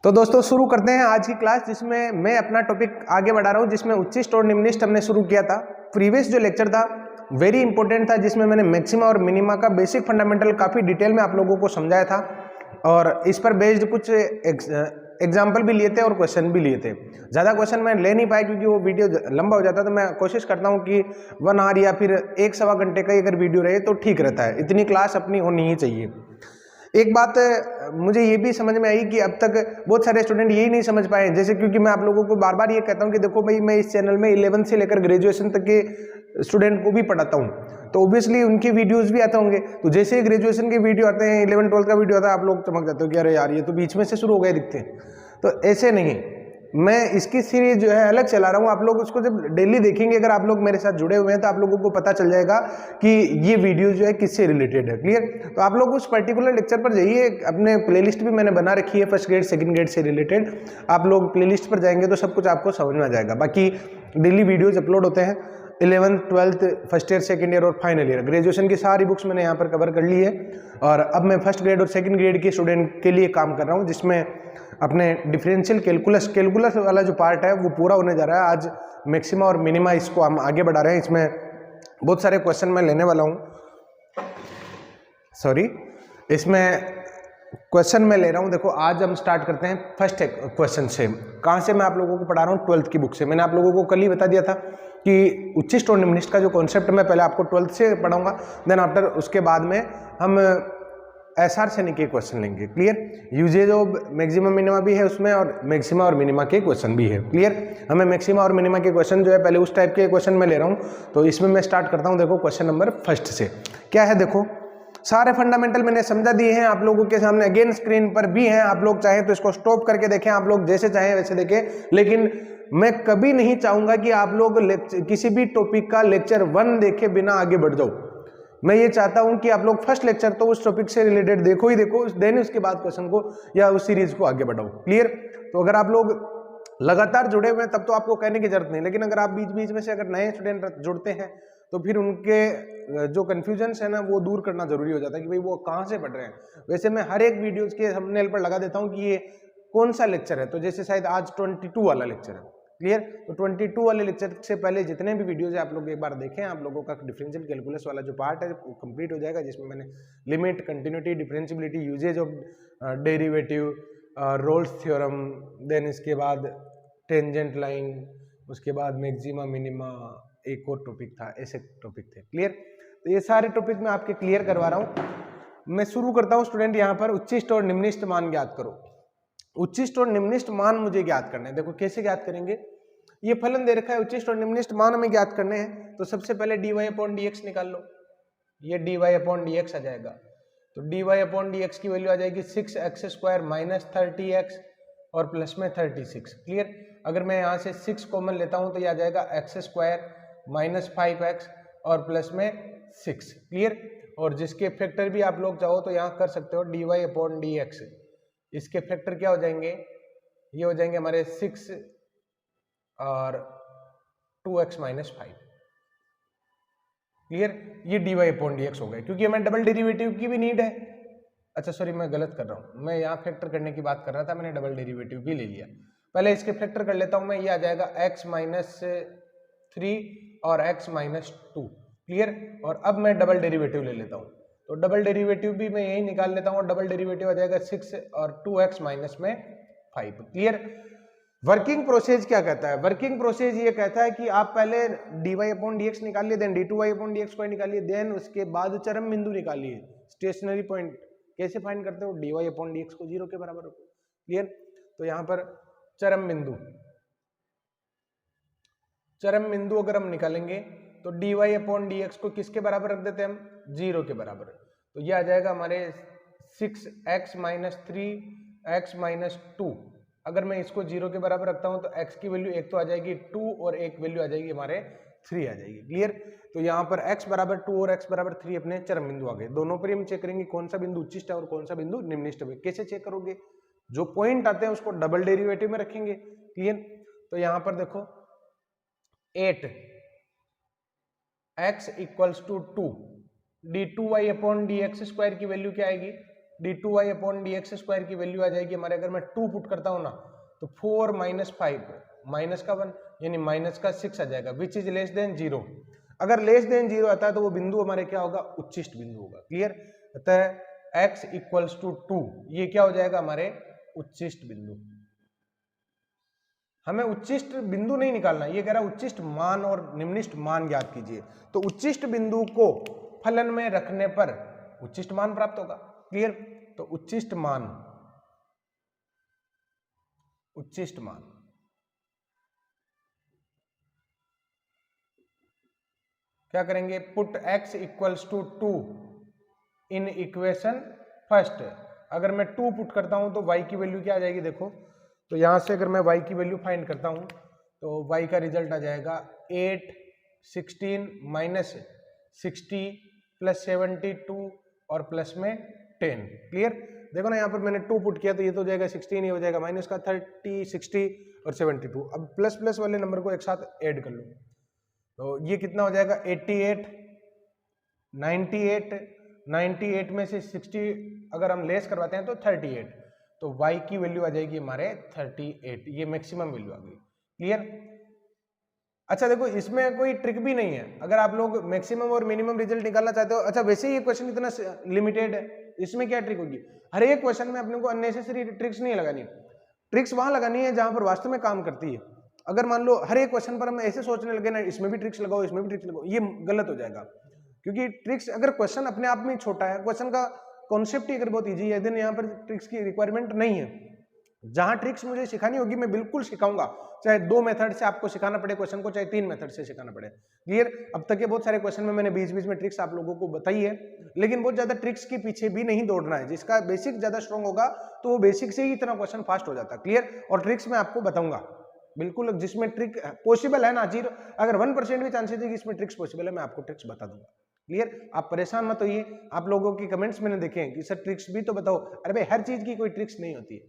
तो दोस्तों शुरू करते हैं आज की क्लास, जिसमें मैं अपना टॉपिक आगे बढ़ा रहा हूँ, जिसमें उच्चिष्ट और निम्निष्ट हमने शुरू किया था। प्रीवियस जो लेक्चर था वेरी इंपॉर्टेंट था, जिसमें मैंने मैक्सिमा और मिनिमा का बेसिक फंडामेंटल काफ़ी डिटेल में आप लोगों को समझाया था और इस पर बेस्ड कुछ एग्जाम्पल भी लिए थे और क्वेश्चन भी लिए थे। ज़्यादा क्वेश्चन मैं ले नहीं पाया क्योंकि वो वीडियो लंबा हो जाता, तो मैं कोशिश करता हूँ कि 1 आवर या फिर 1-1.25 घंटे का अगर वीडियो रहे तो ठीक रहता है। इतनी क्लास अपनी होनी ही चाहिए। एक बात मुझे ये भी समझ में आई कि अब तक बहुत सारे स्टूडेंट यही नहीं समझ पाए, जैसे क्योंकि मैं आप लोगों को बार बार ये कहता हूँ कि देखो भाई, मैं इस चैनल में 11 से लेकर ग्रेजुएशन तक के स्टूडेंट को भी पढ़ाता हूँ, तो ऑब्वियसली उनके वीडियोस भी आते होंगे। तो जैसे ही ग्रेजुएशन के वीडियो आते हैं, 11-12 का वीडियो आता है, आप लोग चमक जाते हो कि अरे यार ये तो बीच में से शुरू हो गए दिखते हैं। तो ऐसे नहीं, मैं इसकी सीरीज जो है अलग चला रहा हूँ। आप लोग उसको जब डेली देखेंगे, अगर आप लोग मेरे साथ जुड़े हुए हैं, तो आप लोगों को पता चल जाएगा कि ये वीडियो जो है किससे रिलेटेड है। क्लियर? तो आप लोग उस पर्टिकुलर लेक्चर पर जाइए, अपने प्लेलिस्ट भी मैंने बना रखी है फर्स्ट ग्रेड सेकंड ग्रेड से रिलेटेड। आप लोग प्लेलिस्ट पर जाएंगे तो सब कुछ आपको समझ में आ जाएगा। बाकी डेली वीडियोज अपलोड होते हैं 11th 12th first year second year और फाइनल ईयर। ग्रेजुएशन की सारी बुक्स मैंने यहाँ पर कवर कर ली है और अब मैं फर्स्ट ग्रेड और सेकंड ग्रेड के स्टूडेंट के लिए काम कर रहा हूँ, जिसमें अपने डिफरेंशियल कैलकुलस वाला जो पार्ट है वो पूरा होने जा रहा है। आज मैक्सिमा और मिनिमा इसको हम आगे बढ़ा रहे हैं। इसमें बहुत सारे क्वेश्चन मैं लेने वाला हूँ, इसमें क्वेश्चन मैं ले रहा हूँ। देखो आज हम स्टार्ट करते हैं फर्स्ट क्वेश्चन से। कहाँ से मैं आप लोगों को पढ़ा रहा हूँ? 12th की बुक से। मैंने आप लोगों को कल ही बता दिया था कि उच्चिष्ट और निम्निष्ट का जो कॉन्सेप्ट मैं पहले आपको 12th से पढ़ाऊंगा, देन आफ्टर उसके बाद में हम एसआर से के क्वेश्चन लेंगे। Clear? Uses of maximum minima भी है उसमें और मैक्सिमा और मिनिमा के क्वेश्चन भी है। क्लियर? हमें मैक्सिमा और मिनिमा के क्वेश्चन जो है पहले उस टाइप के क्वेश्चन मैं ले रहा हूँ, तो इसमें मैं स्टार्ट करता हूँ। देखो क्वेश्चन नंबर फर्स्ट से क्या है। देखो सारे फंडामेंटल मैंने समझा दिए हैं आप लोगों के सामने, अगेन स्क्रीन पर भी हैं। आप लोग चाहें तो इसको स्टॉप करके देखें, आप लोग जैसे चाहें वैसे देखें, लेकिन मैं कभी नहीं चाहूंगा कि आप लोग किसी भी टॉपिक का लेक्चर 1 देखे बिना आगे बढ़ जाओ। मैं ये चाहता हूं कि आप लोग फर्स्ट लेक्चर तो उस टॉपिक से रिलेटेड देखो ही देखो, देन उसके बाद क्वेश्चन को या उस सीरीज को आगे बढ़ाओ। क्लियर? तो अगर आप लोग लगातार जुड़े हुए हैं तब तो आपको कहने की जरूरत नहीं, लेकिन अगर आप बीच बीच में से अगर नए स्टूडेंट जुड़ते हैं तो फिर उनके जो कंफ्यूजन है ना वो दूर करना जरूरी हो जाता है कि भाई वो कहाँ से पढ़ रहे हैं। वैसे मैं हर एक वीडियोज के थंबनेल पर लगा देता हूँ कि ये कौन सा लेक्चर है, तो जैसे शायद आज 22 वाला लेक्चर है। क्लियर? तो 22 वाले लेक्चर से पहले जितने भी वीडियोज है आप लोग एक बार देखें। आप लोगों का डिफरेंशियल कैलकुलस वाला जो पार्ट है वो कंप्लीट हो जाएगा, जिसमें मैंने limit, continuity, differentiability, uses of derivative, Rolle's theorem, then इसके बाद टेंजेंट लाइन, उसके बाद मैक्सिमा मिनिमा, एक और टॉपिक था, ऐसे टॉपिक थे। क्लियर? तो ये सारे टॉपिक मैं आपके क्लियर करवा रहा हूँ। मैं शुरू करता हूँ स्टूडेंट। यहाँ पर उच्चिष्ट और निम्निष्ट मान ज्ञात करो। उच्चिष्ट और निम्निष्ट मान मुझे ज्ञात करना है। देखो कैसे ज्ञात करेंगे, ये फलन दे रखा है, उच्चिष्ट और निम्निष्ट मान हमें ज्ञात करने हैं। तो सबसे पहले dy/dx निकाल लो, ये dy/dx आ जाएगा। तो dy/dx की वैल्यू आ जाएगी 6x² - 30x और प्लस में 36। क्लियर? अगर मैं यहाँ से 6 कॉमन लेता हूँ तो ये आ जाएगा x² - 5x और प्लस में 6। क्लियर? और जिसके फैक्टर भी आप लोग चाहो तो यहाँ कर सकते हो, dy/dx। इसके फैक्टर क्या हो जाएंगे? ये हो जाएंगे हमारे 6 और 2x - 5। क्लियर? ये dy/dx हो गए, क्योंकि हमें डबल डेरिवेटिव की भी नीड है। अच्छा सॉरी, मैं गलत कर रहा हूँ, मैं यहाँ फैक्टर करने की बात कर रहा था, मैंने डबल डेरिवेटिव भी ले लिया। पहले इसके फैक्टर कर लेता हूँ मैं, ये आ जाएगा x - 3 और x - 2। क्लियर? और अब मैं डबल डेरिवेटिव ले लेता हूँ, तो डबल डेरिवेटिव भी मैं यही निकाल लेता हूँ। डबल डेरिवेटिव आ जाएगा 6 और 2x - 5। क्लियर? वर्किंग प्रोसेस क्या कहता है? वर्किंग प्रोसेस ये कहता है कि आप पहले dy/dx निकालिए, देन d2y/dx निकालिए, देन उसके बाद चरम बिंदु निकालिए, स्टेशनरी पॉइंट। कैसे फाइंड करते हो? dy/dx को 0 के बराबर रखो। क्लियर? तो यहां पर चरम बिंदु अगर हम निकालेंगे तो dy/dx को किसके बराबर रख देते हैं हम? 0 के बराबर। तो ये आ जाएगा हमारे 6x - 3 x - 2। अगर मैं इसको 0 के बराबर रखता हूं तो x की वैल्यू एक तो आ जाएगी 2 और एक वैल्यू आ जाएगी हमारे 3 आ जाएगी। क्लियर? तो यहाँ पर x = 2 और x = 3 अपने चरम बिंदु आ गए। दोनों पर हम चेक करेंगे कौन सा बिंदु उच्चिष्ट है और कौन सा बिंदु निम्निष्ट है। कैसे चेक करोगे? जो पॉइंट आते हैं उसको डबल डेरिवेटिव में रखेंगे। क्लियर? तो यहाँ पर देखो 8x = 2, d2y/dx² की वैल्यू क्या आएगी? d2y upon D x square की वैल्यू आ जाएगी हमारे, अगर मैं 2 पुट करता हूँ ना तो 4 माइनस 5 माइनस का 1 यानी माइनस का 6 आ जाएगा, विच इज लेस देन 0। अगर लेस देन 0 आता है तो वो बिंदु हमारे क्या होगा, उच्चिष्ट बिंदु होगा। क्लियर। अतः x इक्वल्स टू 2 ये क्या हो जाएगा हमारे उच्चिष्ट बिंदु। हमें उच्चिष्ट बिंदु नहीं निकालना, ये कह रहा है उच्चिष्ट मान और निम्निष्ट मान ज्ञात कीजिए। तो उच्चिष्ट बिंदु को फलन में रखने पर उच्चिष्ट मान प्राप्त होगा। क्लियर। तो उच्चिष्ट मान, उच्चिष्ट मान क्या करेंगे, put x equals to 2 in equation first. अगर मैं 2 पुट करता हूं तो y की वैल्यू क्या आ जाएगी, देखो तो यहां से अगर मैं y की वैल्यू फाइंड करता हूं तो y का रिजल्ट आ जाएगा 8 16 माइनस 60 प्लस 72 और प्लस में 10। क्लियर। देखो ना यहाँ पर मैंने 2 पुट किया तो ये तो हो जाएगा 16, ये हो जाएगा माइनस का 30 60 और 72। अब प्लस प्लस वाले नंबर को एक साथ ऐड कर लो तो ये कितना हो जाएगा 88 98 98 में से 60 अगर हम लेस करवाते हैं तो 38, तो y की वैल्यू आ जाएगी हमारे 38, ये मैक्सिमम वैल्यू आ गई। क्लियर। अच्छा देखो इसमें कोई ट्रिक भी नहीं है, अगर आप लोग मैक्सिमम और मिनिमम रिजल्ट निकालना चाहते हो, अच्छा वैसे ही ये क्वेश्चन इतना लिमिटेड है, इसमें क्या ट्रिक होगी, हर एक क्वेश्चन में अपने को अननेसेसरी ट्रिक्स नहीं लगानी, ट्रिक्स वहां लगानी है जहां पर वास्तव में काम करती है। अगर मान लो हर एक क्वेश्चन पर हम ऐसे सोचने लगे ना इसमें भी ट्रिक्स लगाओ इसमें भी ट्रिक्स लगाओ, ये गलत हो जाएगा। क्योंकि ट्रिक्स, अगर क्वेश्चन अपने आप में छोटा है, क्वेश्चन का कॉन्सेप्ट ही अगर बहुत इजी है, देन यहाँ पर ट्रिक्स की रिक्वायरमेंट नहीं है। जहां ट्रिक्स मुझे सिखानी होगी मैं बिल्कुल सिखाऊंगा, चाहे 2 मेथड से आपको सिखाना पड़े क्वेश्चन को, चाहे 3 मेथड से सिखाना पड़े। क्लियर। अब तक के बहुत सारे क्वेश्चन में मैंने बीच बीच में ट्रिक्स आप लोगों को बताई है, लेकिन बहुत ज्यादा ट्रिक्स के पीछे भी नहीं दौड़ना है। जिसका बेसिक ज्यादा स्ट्रॉन्ग होगा तो वो बेसिक से ही इतना क्वेश्चन फास्ट हो जाता है। क्लियर। और ट्रिक्स मैं आपको बताऊंगा बिल्कुल, जिसमें ट्रिक पॉसिबल है ना, जीरो अगर 1% भी चांसेस है कि इसमें ट्रिक्स पॉसिबल है, मैं आपको ट्रिक्स बता दूंगा। क्लियर। आप परेशान मत होइए, आप लोगों की कमेंट्स मैंने देखे हैं कि सर ट्रिक्स भी तो बताओ, अरे भाई हर चीज की कोई ट्रिक्स नहीं होती है,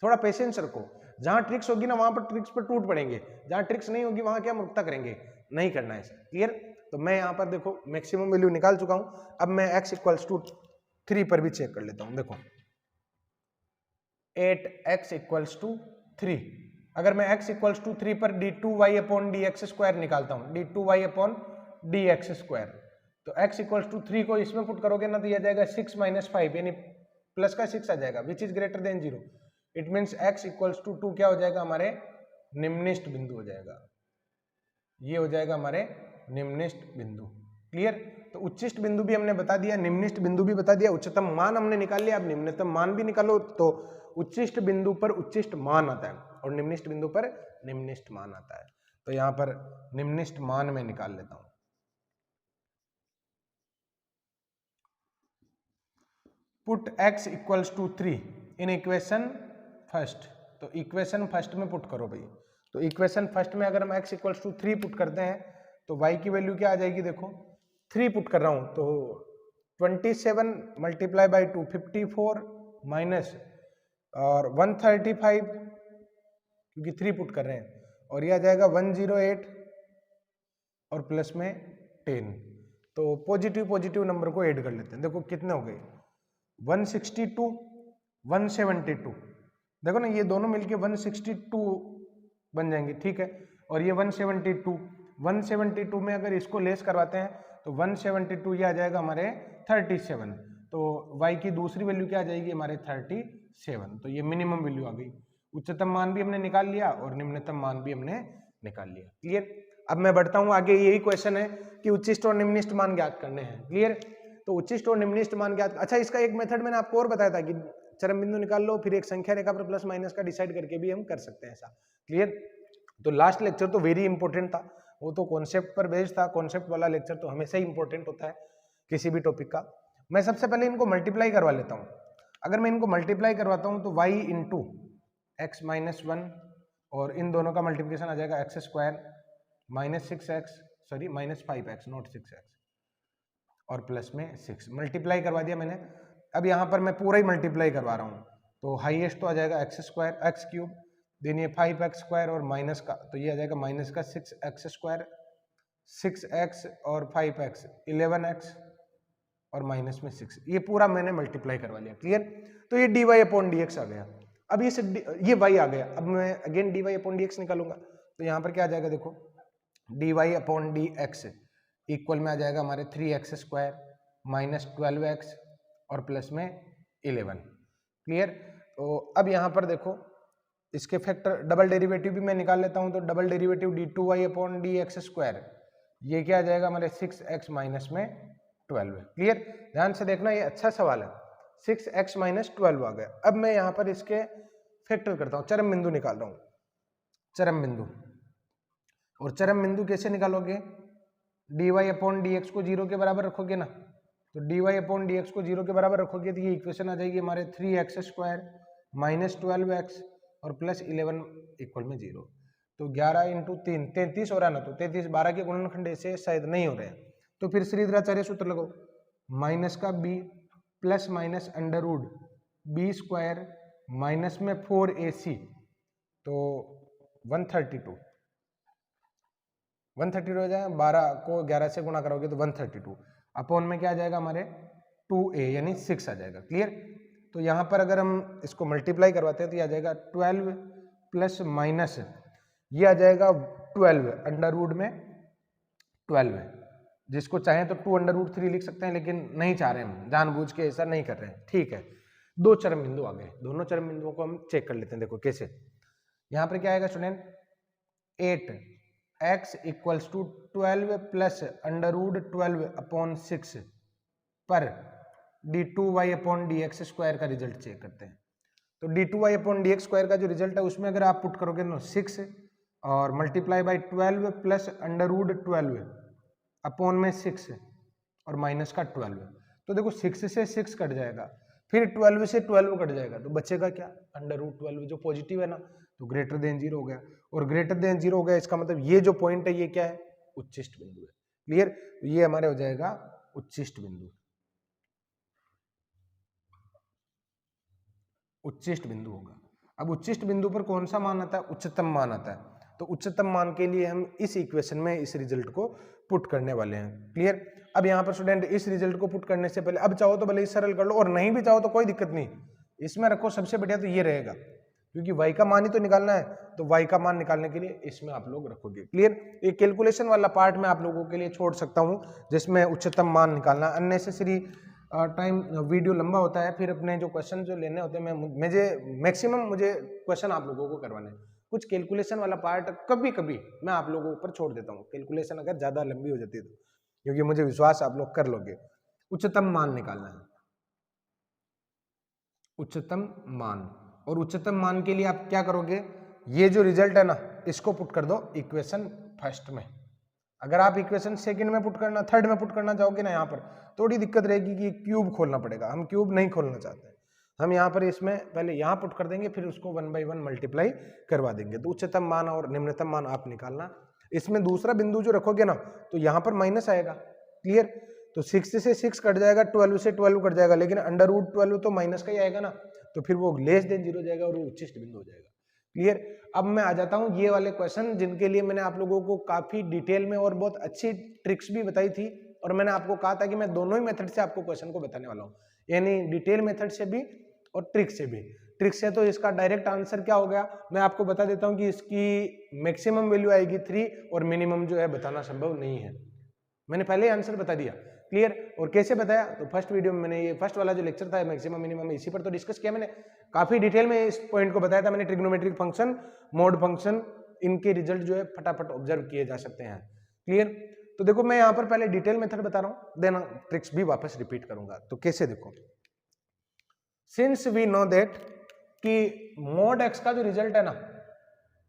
थोड़ा पेशेंस रखो। जहां ट्रिक्स होगी ना वहां पर ट्रिक्स पर टूट पड़ेंगे, जहां ट्रिक्स नहीं होगी वहां क्या मुक्ता करेंगे, नहीं करना है। क्लियर। तो मैं यहाँ पर देखो मैक्सिमम वैल्यू निकाल चुका हूं, अब मैं x इक्वल्स टू 3 पर भी चेक कर लेता हूं। देखो 8x इक्वल्स टू 3, अगर मैं x इक्वल्स टू 3 पर d2y upon D x square निकालता हूं, d2y upon D x square, तो x इक्वल्स टू 3 को इसमें पुट करोगे ना तो यह जाएगा 6 माइनस 5 यानी प्लस का 6 आ जाएगा, which is greater than 0। It means x equals to 2 क्या हो जाएगा हमारे निम्निष्ट बिंदु हो जाएगा, ये हो जाएगा हमारे निम्निष्ट बिंदु। क्लियर। तो उच्चिष्ट बिंदु भी हमने बता दिया, निम्निष्ट बिंदु भी बता दिया, उच्चतम मान हमने निकाल लिया, अब निम्नतम मान भी निकालो। तो उच्चिष्ट बिंदु पर उच्चिष्ट मान आता है और निम्निष्ट बिंदु पर निम्निष्ट मान आता है। तो यहां पर निम्निष्ट मान में निकाल लेता हूं। Put x equals to 3 in equation first, तो इक्वेशन फर्स्ट में पुट करो भाई। तो इक्वेशन फर्स्ट में अगर हम x इक्वल्स टू 3 पुट करते हैं तो y की वैल्यू क्या आ जाएगी, देखो 3 पुट कर रहा हूं तो 27 मल्टीप्लाई बाई 2 54 माइनस और 135 क्योंकि 3 पुट कर रहे हैं, और यह आ जाएगा 108 और प्लस में 10। तो पॉजिटिव पॉजिटिव नंबर को ऐड कर लेते हैं, देखो कितने हो गए 162 172, देखो ना ये दोनों मिलके 162 बन जाएंगे। ठीक है। और ये 172 में अगर इसको लेस करवाते हैं तो 172 ये आ जाएगा हमारे 37, तो y की दूसरी वैल्यू क्या आ जाएगी हमारे 37। तो ये मिनिमम वैल्यू आ गई, उच्चतम मान भी हमने निकाल लिया और निम्नतम मान भी हमने निकाल लिया। क्लियर। अब मैं बढ़ता हूं आगे, यही क्वेश्चन है कि उच्चिष्ट और निम्निष्ट मान ज्ञात करने हैं। क्लियर। तो उच्चिष्ट और निम्निष्ट मान ज्ञात, अच्छा इसका एक मेथड मैंने आपको और बताया था कि चरम बिंदु निकाल लो, फिर एक संख्या रेखा पर प्लस माइनस का डिसाइड करके भी हम कर सकते हैं ऐसा। क्लियर। तो लास्ट लेक्चर तो वेरी इंपॉर्टेंट था, वो तो कॉन्सेप्ट पर बेस्ड था, कॉन्सेप्ट वाला लेक्चर तो हमेशा ही इंपॉर्टेंट होता है किसी भी टॉपिक का। मैं सबसे पहले इनको मल्टीप्लाई करवा लेता हूँ। अगर मैं इनको मल्टीप्लाई करवाता हूँ तो y इंटू एक्स माइनस 1 और इन दोनों का मल्टीप्लिकेशन आ जाएगा x square minus 6x, sorry minus 5x not 6x, और प्लस में 6 मल्टीप्लाई करवा दिया मैंने। अब यहाँ पर मैं पूरा ही मल्टीप्लाई करवा रहा हूँ, तो हाईएस्ट तो आ जाएगा x square x cube, then ये 5x स्क्वायर और माइनस का, तो ये आ जाएगा माइनस का 6x स्क्वायर 6x और 5x 11x और माइनस में 6, ये पूरा मैंने मल्टीप्लाई करवा लिया। क्लियर? तो ये dy/dx आ गया। अब ये y आ गया। अब मैं अगेन dy/dx निकालूंगा, तो यहाँ पर क्या आ जाएगा देखो, dy/dx इक्वल में आ जाएगा हमारे 3x² माइनस 12x और प्लस में 11। क्लियर? तो अब यहाँ पर देखो इसके फैक्टर डबल डेरिवेटिव भी मैं निकाल लेता हूँ, तो डबल डेरिवेटिव d2y/dx², ये क्या आ जाएगा हमारे 6x माइनस में 12 है। क्लियर? ध्यान से देखना, ये अच्छा सवाल है। 6x माइनस 12 आ गया। अब मैं यहाँ पर इसके फैक्टर करता हूँ, चरम बिंदु निकाल रहा हूँ, चरम बिंदु। और चरम बिंदु कैसे निकालोगे? dy/dx को 0 के बराबर रखोगे ना, तो dy/dx को 0 के बराबर रखोगे तो ये इक्वेशन आ जाएगी हमारे 3x² माइनस 12x और प्लस 11 इक्वल में 0। तो 11 × 3 33 हो रहा है ना, तो 33 12 के गुणनखंड ऐसे शायद नहीं हो रहे हैं, तो फिर श्रीधराचार्य सूत्र लगाओ, माइनस का b plus minus under root b² minus में 4ac, तो 132 हो जाए, 12 को 11 से गुणा करोगे तो 132 अपॉन में क्या आ जाएगा हमारे 2a यानी 6 आ जाएगा। क्लियर? तो यहाँ पर अगर हम इसको मल्टीप्लाई करवाते हैं तो ये आ जाएगा 12 प्लस माइनस ये आ जाएगा 12 अंडर रूट में 12, जिसको चाहें तो 2 अंडर रूट 3 लिख सकते हैं, लेकिन नहीं चाह रहे हम, जानबूझ के ऐसा नहीं कर रहे हैं। ठीक है, दो चरम बिंदु आ गए, दोनों चरम बिंदुओं को हम चेक कर लेते हैं। देखो कैसे, यहाँ पर क्या आएगा student, 8x equals to 12 plus under root 12 upon 6 पर d2y/dx² का रिजल्ट चेक करते हैं। तो d2y/dx² का जो रिजल्ट है उसमें अगर आप पुट करोगे ना 6 और multiply by 12 plus under root 12 upon में 6 और माइनस का 12, तो देखो 6 से 6 कट जाएगा, फिर 12 से 12 कट जाएगा, तो बचेगा क्या, अंडर रूट 12 जो पॉजिटिव है ना, तो ग्रेटर देन 0 हो गया, और ग्रेटर देन 0 हो गया इसका मतलब ये जो पॉइंट है ये क्या है, उच्चिष्ट बिंदु है। क्लियर? ये हमारे हो जाएगा उच्चिष्ट बिंदु, उच्चिष्ट बिंदु होगा। अब उच्चिष्ट बिंदु पर कौन सा मान आता है, उच्चतम मान आता है, तो उच्चतम मान के लिए हम इस इक्वेशन में इस रिजल्ट को पुट करने वाले हैं। क्लियर? अब यहाँ पर स्टूडेंट इस रिजल्ट को पुट करने से पहले, अब चाहो तो भले ही सरल कर लो और नहीं भी चाहो तो कोई दिक्कत नहीं, इसमें रखो, सबसे बढ़िया तो ये रहेगा, क्योंकि y का मान ही तो निकालना है, तो y का मान निकालने के लिए इसमें आप लोग रखोगे। क्लियर? ये कैलकुलेशन वाला पार्ट मैं आप लोगों के लिए छोड़ सकता हूँ, जिसमें उच्चतम मान निकालना, अननेसेसरी टाइम वीडियो लंबा होता है, फिर अपने जो क्वेश्चन जो लेने होते हैं मुझे मैक्सिमम मुझे क्वेश्चन आप लोगों को करवाने, कुछ कैलकुलेशन वाला पार्ट कभी कभी मैं आप लोगों ऊपर छोड़ देता हूँ, कैलकुलेशन अगर ज़्यादा लंबी हो जाती है तो, क्योंकि मुझे विश्वास आप लोग कर लोगे। उच्चतम मान निकालना है, उच्चतम मान, और उच्चतम मान के लिए आप क्या करोगे, ये जो रिजल्ट है ना इसको पुट कर दो इक्वेशन फर्स्ट में। अगर आप इक्वेशन सेकंड में पुट करना, थर्ड में पुट करना चाहोगे ना, यहाँ पर थोड़ी दिक्कत रहेगी कि क्यूब खोलना पड़ेगा, हम क्यूब नहीं खोलना चाहते, हम यहाँ पर इसमें पहले यहाँ पुट कर देंगे, फिर उसको 1 बाई 1 मल्टीप्लाई करवा देंगे। तो उच्चतम मान और निम्नतम मान आप निकालना, इसमें दूसरा बिंदु जो रखोगे ना तो यहाँ पर माइनस आएगा। क्लियर? तो 6 से 6 कट जाएगा, 12 से 12 कट जाएगा, लेकिन अंडर रूट 12 तो माइनस का ही आएगा ना, तो फिर वो लेस देन 0 जाएगा और वो उच्चिष्ट बिंदु हो जाएगा। क्लियर? अब मैं आ जाता हूँ ये वाले क्वेश्चन जिनके लिए मैंने आप लोगों को काफी डिटेल में और बहुत अच्छी ट्रिक्स भी बताई थी, और मैंने आपको कहा था कि मैं दोनों ही मेथड से आपको क्वेश्चन को बताने वाला हूँ, यानी डिटेल मेथड से भी और ट्रिक से भी। ट्रिक से तो इसका डायरेक्ट आंसर क्या हो गया, मैं आपको बता देता हूँ कि इसकी मैक्सिमम वैल्यू आएगी 3 और मिनिमम जो है बताना संभव नहीं है, मैंने पहले ही आंसर बता दिया। क्लियर? और कैसे बताया, तो फर्स्ट वीडियो में मैंने ये फर्स्ट वाला जो लेक्चर था मैक्सिमम मिनिमम, इसी पर तो डिस्कस किया मैंने, काफी डिटेल में इस पॉइंट को बताया था मैंने। ट्रिग्नोमेट्रिक फंक्शन, मोड फंक्शन, इनके रिजल्ट जो है फटाफट ऑब्जर्व किए जा सकते हैं। क्लियर? तो देखो मैं यहाँ पर पहले डिटेल मेथड बता रहा हूँ, देन ट्रिक्स भी वापस रिपीट करूंगा। तो कैसे, देखो, सिंस वी नो दैट कि मोड एक्स का जो रिजल्ट है ना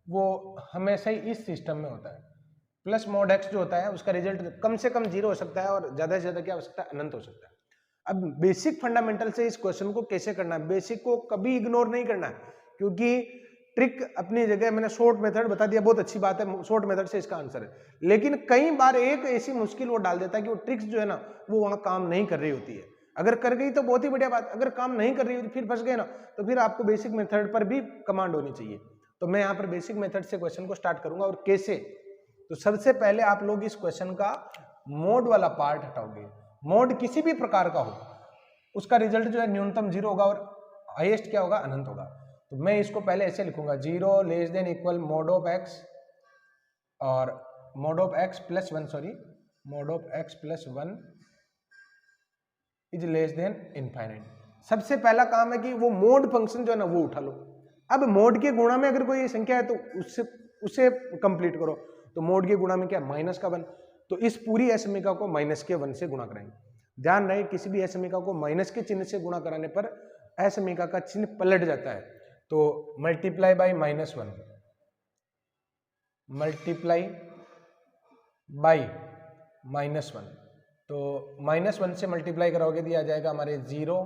वो हमेशा ही इस सिस्टम में होता है, प्लस मोड एक्स जो होता है उसका रिजल्ट कम से कम 0 हो सकता है और ज्यादा से ज्यादा क्या हो सकता है, अनंत हो सकता है। अब बेसिक फंडामेंटल से इस क्वेश्चन को कैसे करना है, बेसिक को कभी इग्नोर नहीं करना है, क्योंकि ट्रिक अपनी जगह, मैंने शॉर्ट मेथड बता दिया, बहुत अच्छी बात है, शॉर्ट मेथड से इसका आंसर है, लेकिन कई बार एक ऐसी मुश्किल वो डाल देता है कि वो ट्रिक्स जो है ना वो वहां काम नहीं कर रही होती है। अगर कर गई तो बहुत ही बढ़िया बात, अगर काम नहीं कर रही होती फिर फंस गए ना, तो फिर आपको बेसिक मेथड पर भी कमांड होनी चाहिए। तो मैं यहाँ पर बेसिक मेथड से क्वेश्चन को स्टार्ट करूंगा, और कैसे, तो सबसे पहले आप लोग इस क्वेश्चन का मोड वाला पार्ट हटाओगे। मोड किसी भी प्रकार का हो उसका रिजल्ट जो है न्यूनतम 0 होगा और हाईएस्ट क्या होगा, अनंत होगा। तो मैं इसको पहले ऐसे लिखूंगा 0 less than equal mod of x और mod of x plus 1, sorry mod of x plus 1 is less than infinite. सबसे पहला काम है कि वो मोड फंक्शन जो है ना वो उठा लो। अब मोड के गुणा में अगर कोई संख्या है तो उससे कंप्लीट करो। तो मोड के गुणा में क्या, माइनस का 1, तो इस पूरी असमीका को माइनस के 1 से गुणा कराएंगे। ध्यान रहे किसी भी असमीका को माइनस के चिन्ह से गुणा कराने पर असमीका का चिन्ह पलट जाता है। तो मल्टीप्लाई बाई -1, मल्टीप्लाई बाई -1, तो -1 से मल्टीप्लाई करोगे तो आ जाएगा हमारे 0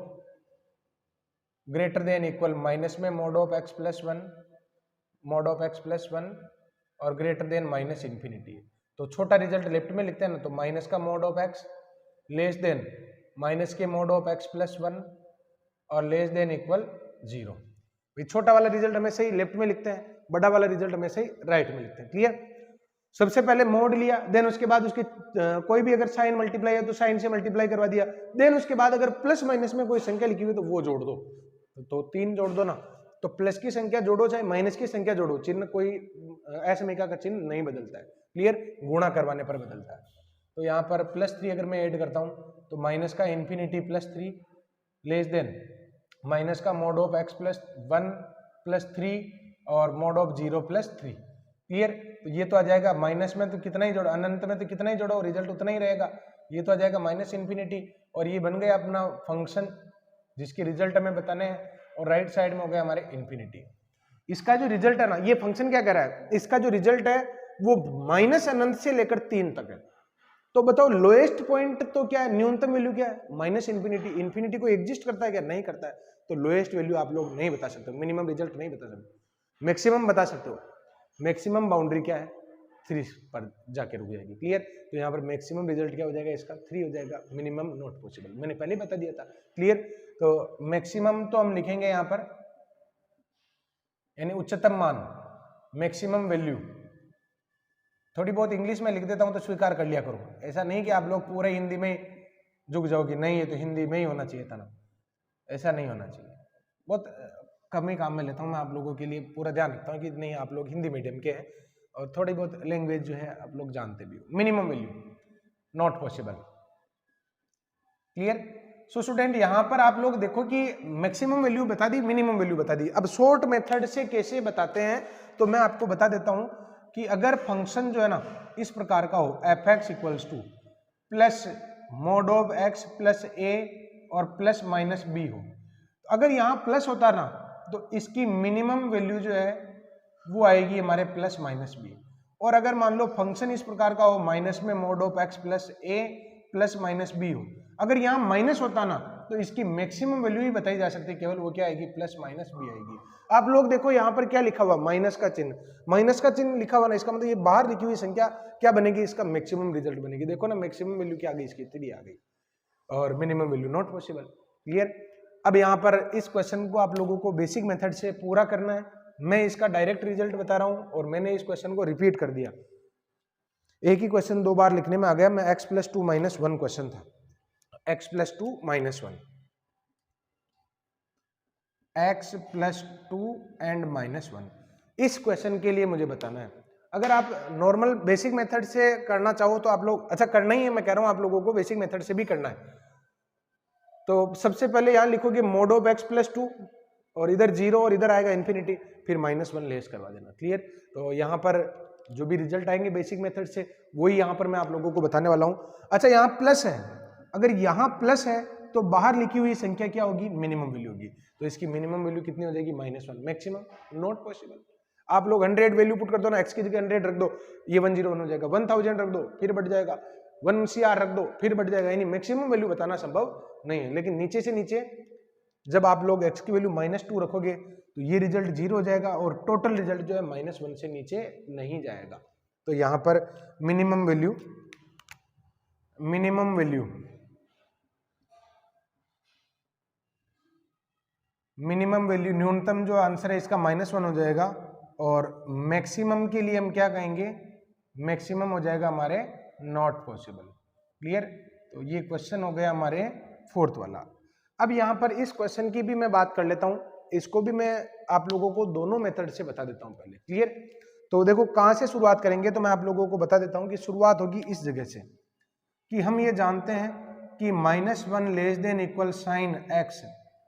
ग्रेटर देन इक्वल माइनस में mod of x plus 1, mode of x plus 1 और ग्रेटर देन माइनस इन्फिनिटी। तो छोटा रिजल्ट लेफ्ट में लिखते हैं ना, तो माइनस का mode of x less than minus के मोड ऑफ एक्स प्लस 1 और लेस देन इक्वल 0। छोटा वाला रिजल्ट हमेशा ही लेफ्ट में लिखते हैं, बड़ा वाला रिजल्ट हमेशा ही राइट में लिखते हैं। क्लियर? सबसे पहले मोड लिया, देन उसके बाद उसके कोई भी अगर साइन मल्टीप्लाई है तो साइन से मल्टीप्लाई करवा दिया, देन उसके बाद अगर प्लस माइनस में कोई संख्या लिखी हुई तो वो जोड़ दो। तो 3 जोड़ दो ना, तो प्लस की संख्या जोड़ो चाहे माइनस की संख्या जोड़ो, चिन्ह कोई असमीका का चिन्ह नहीं बदलता है। क्लियर? गुणा करवाने पर बदलता है। तो यहाँ पर +3 अगर मैं ऐड करता हूँ तो माइनस का इन्फिनिटी +3 लेस देन माइनस का mode of x plus 1 plus 3 और मोड ऑफ 0 प्लस 3। क्लियर? तो ये तो आ जाएगा माइनस में तो कितना ही जोड़ो, अनंत में तो कितना ही जोड़ो रिजल्ट उतना ही रहेगा। ये तो आ जाएगा माइनस इन्फिनिटी और ये बन गया अपना फंक्शन जिसके रिजल्ट हमें बताने हैं, और राइट साइड में हो गया हमारे इन्फिनिटी। इसका जो रिजल्ट है ना, ये फंक्शन क्या कर रहा है, इसका जो रिजल्ट है वो माइनस अनंत से लेकर 3 तक है। तो बताओ लोएस्ट पॉइंट तो क्या है, न्यूनतम वैल्यू क्या है, माइनस इन्फिनिटी। इन्फिनिटी को एग्जिस्ट करता है क्या, नहीं करता है। तो लोएस्ट वैल्यू आप लोग नहीं बता सकते, मिनिमम रिजल्ट नहीं बता सकते, मैक्सिमम बता सकते हो। मैक्सिमम बाउंड्री क्या है, 3 पर जाके रुक जाएगी। क्लियर? तो यहाँ पर मैक्सिमम रिजल्ट क्या हो जाएगा, इसका 3 हो जाएगा। मिनिमम नॉट पॉसिबल, मैंने पहले बता दिया था। क्लियर? तो मैक्सिमम तो हम लिखेंगे यहाँ पर यानी उच्चतम मान, मैक्सिमम वैल्यू। थोड़ी बहुत इंग्लिश में लिख देता हूं तो स्वीकार कर लिया करो, ऐसा नहीं कि आप लोग पूरे हिंदी में झुक जाओगे, नहीं ये तो हिंदी में ही होना चाहिए था ना, ऐसा नहीं होना चाहिए। बहुत कम ही काम में लेता हूं मैं आप लोगों के लिए, पूरा ध्यान रखता हूं कि नहीं आप लोग हिंदी मीडियम के हैं और थोड़ी बहुत लैंग्वेज जो है आप लोग जानते भी हो। Minimum value not possible. Clear? So student यहाँ पर आप लोग देखो कि मैक्सिमम वैल्यू बता दी, मिनिमम वैल्यू बता दी। अब शॉर्ट मेथड से कैसे बताते हैं तो मैं आपको बता देता हूं कि अगर फंक्शन जो है ना इस प्रकार का हो, f x equals two plus mod of x plus a और प्लस माइनस बी हो, अगर यहाँ प्लस होता ना तो इसकी मिनिमम वैल्यू जो है वो आएगी हमारे प्लस माइनस बी। और अगर मान लो फंक्शन इस प्रकार का हो, माइनस में mod of x plus a plus minus b हो, अगर यहाँ माइनस होता ना तो इसकी मैक्सिमम वैल्यू ही बताई जा सकती है, केवल वो क्या आएगी, प्लस माइनस बी आएगी। आप लोग देखो यहाँ पर क्या लिखा हुआ, माइनस का चिन्ह, माइनस का चिन्ह लिखा हुआ ना, इसका मतलब ये बाहर लिखी हुई संख्या क्या बनेगी, इसका मैक्सिमम रिजल्ट बनेगी। देखो ना मैक्सिमम वैल्यू क्या आ गई, इसकी 3 आ गई और minimum value not possible. Clear? अब यहाँ पर इस क्वेश्चन को आप लोगों को बेसिक मेथड से पूरा करना है। मैं इसका डायरेक्ट रिजल्ट बता रहा हूँ और मैंने इस क्वेश्चन को रिपीट कर दिया, एक ही क्वेश्चन 2 बार लिखने में आ गया। मैं x प्लस 2 माइनस 1 क्वेश्चन था, x plus 2 minus 1, x plus 2 and minus 1। इस क्वेश्चन के लिए मुझे बताना है। अगर आप नॉर्मल बेसिक मेथड से करना चाहो तो आप लोग, अच्छा करना ही है, मैं कह रहा हूं आप लोगों को बेसिक मेथड से भी करना है। तो सबसे पहले यहां लिखोगे मोड ऑफ x प्लस 2 और इधर 0 और इधर आएगा इन्फिनिटी, फिर -1 लेस करवा देना। क्लियर? तो यहाँ पर जो भी रिजल्ट आएंगे बेसिक मेथड से वही यहाँ पर मैं आप लोगों को बताने वाला हूँ। अच्छा यहाँ प्लस है, अगर यहाँ प्लस है तो बाहर लिखी हुई संख्या क्या होगी, मिनिमम वैल्यू होगी। तो इसकी मिनिमम वैल्यू कितनी हो जाएगी, -1। Maximum not possible. आप लोग 100 वैल्यू पुट कर दो ना, x की जगह 100 रख दो, ये 101 हो जाएगा। 1000 रख दो फिर बढ़ जाएगा, 1 CR रख दो फिर बढ़ जाएगा। यानी मैक्सिमम वैल्यू बताना संभव नहीं है। लेकिन नीचे से नीचे जब आप लोग x की वैल्यू -2 रखोगे तो ये रिजल्ट 0 हो जाएगा और टोटल रिजल्ट जो है -1 से नीचे नहीं जाएगा। तो यहां पर मिनिमम वैल्यू न्यूनतम जो आंसर है इसका -1 हो जाएगा और मैक्सिमम के लिए हम क्या कहेंगे, मैक्सिमम हो जाएगा हमारे नॉट पॉसिबल। क्लियर? तो ये क्वेश्चन हो गया हमारे फोर्थ वाला। अब यहाँ पर इस क्वेश्चन की भी मैं बात कर लेता हूँ, इसको भी मैं आप लोगों को दोनों मेथड से बता देता हूँ पहले। क्लियर? तो देखो कहाँ से शुरुआत करेंगे, तो मैं आप लोगों को बता देता हूँ कि शुरुआत होगी इस जगह से कि हम ये जानते हैं कि -1 less than equal sine x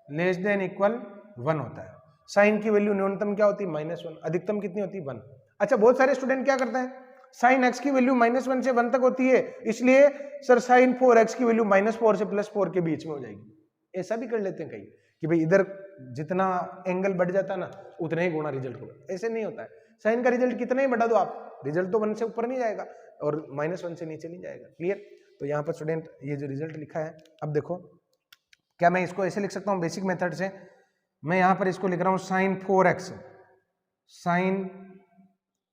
less than equal 1 होता है। साइन की वैल्यू न्यूनतम क्या होती है? -1। अधिकतम कितनी होती है? 1। अच्छा, बहुत सारे स्टूडेंट क्या करते हैं, साइन x की वैल्यू -1 से 1 तक होती है, इसलिए सर साइन 4x की वैल्यू -4 से +4 के बीच में हो जाएगी। ऐसा भी कर लेते हैं कई कि भाई इधर जितना एंगल बढ़ जाता है ना उतना ही गुणा रिजल्ट होगा। ऐसे नहीं होता है, साइन का रिजल्ट कितना ही बढ़ा दो आप, रिजल्ट तो 1 से ऊपर नहीं जाएगा और -1 से नीचे नहीं जाएगा। क्लियर? तो यहाँ पर स्टूडेंट ये जो रिजल्ट लिखा है, अब देखो क्या मैं इसको ऐसे लिख सकता हूँ बेसिक मेथड से, मैं यहाँ पर इसको लिख रहा हूँ साइन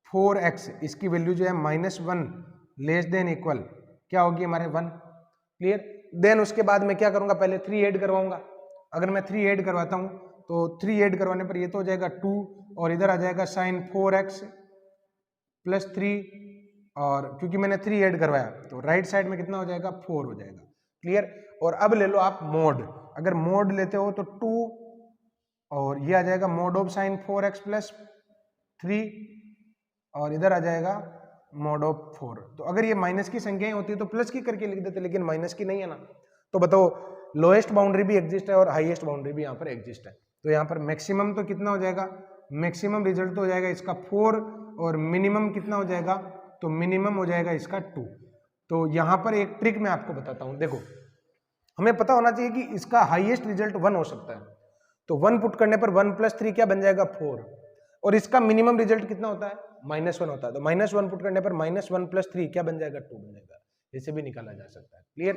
4x, इसकी वैल्यू जो है -1 लेस देन इक्वल क्या होगी हमारे 1। क्लियर? देन उसके बाद मैं क्या करूंगा, पहले 3 ऐड करवाऊंगा। अगर मैं 3 ऐड करवाता हूं तो 3 ऐड करवाने पर ये तो हो जाएगा 2 और इधर आ जाएगा साइन 4x प्लस 3, और क्योंकि मैंने 3 ऐड करवाया तो राइट साइड में कितना हो जाएगा? 4 हो जाएगा। क्लियर? और अब ले लो आप मोड, अगर मोड लेते हो तो 2 और ये आ जाएगा mode of sine 4x plus 3 और इधर आ जाएगा मोड ऑफ 4। तो अगर ये माइनस की संख्याएं होती है तो प्लस की करके लिख देते, लेकिन माइनस की नहीं है ना, तो बताओ लोएस्ट बाउंड्री भी एग्जिस्ट है और हाईएस्ट बाउंड्री भी यहाँ पर एग्जिस्ट है। तो यहाँ पर मैक्सिमम तो कितना हो जाएगा, मैक्सिमम रिजल्ट तो हो जाएगा इसका 4 और मिनिमम कितना हो जाएगा, तो मिनिमम हो जाएगा इसका 2। तो यहाँ पर एक ट्रिक मैं आपको बताता हूँ। देखो हमें पता होना चाहिए कि इसका हाईएस्ट रिजल्ट 1 हो सकता है, तो 1 पुट करने पर 1 + 3 क्या बन जाएगा? 4, और इसका मिनिमम रिजल्ट कितना होता है? -1 होता है, तो -1 पुट करने पर -1 + 3 क्या बन जाएगा? 2 बन जाएगा। ऐसे भी निकाला जा सकता है। क्लियर?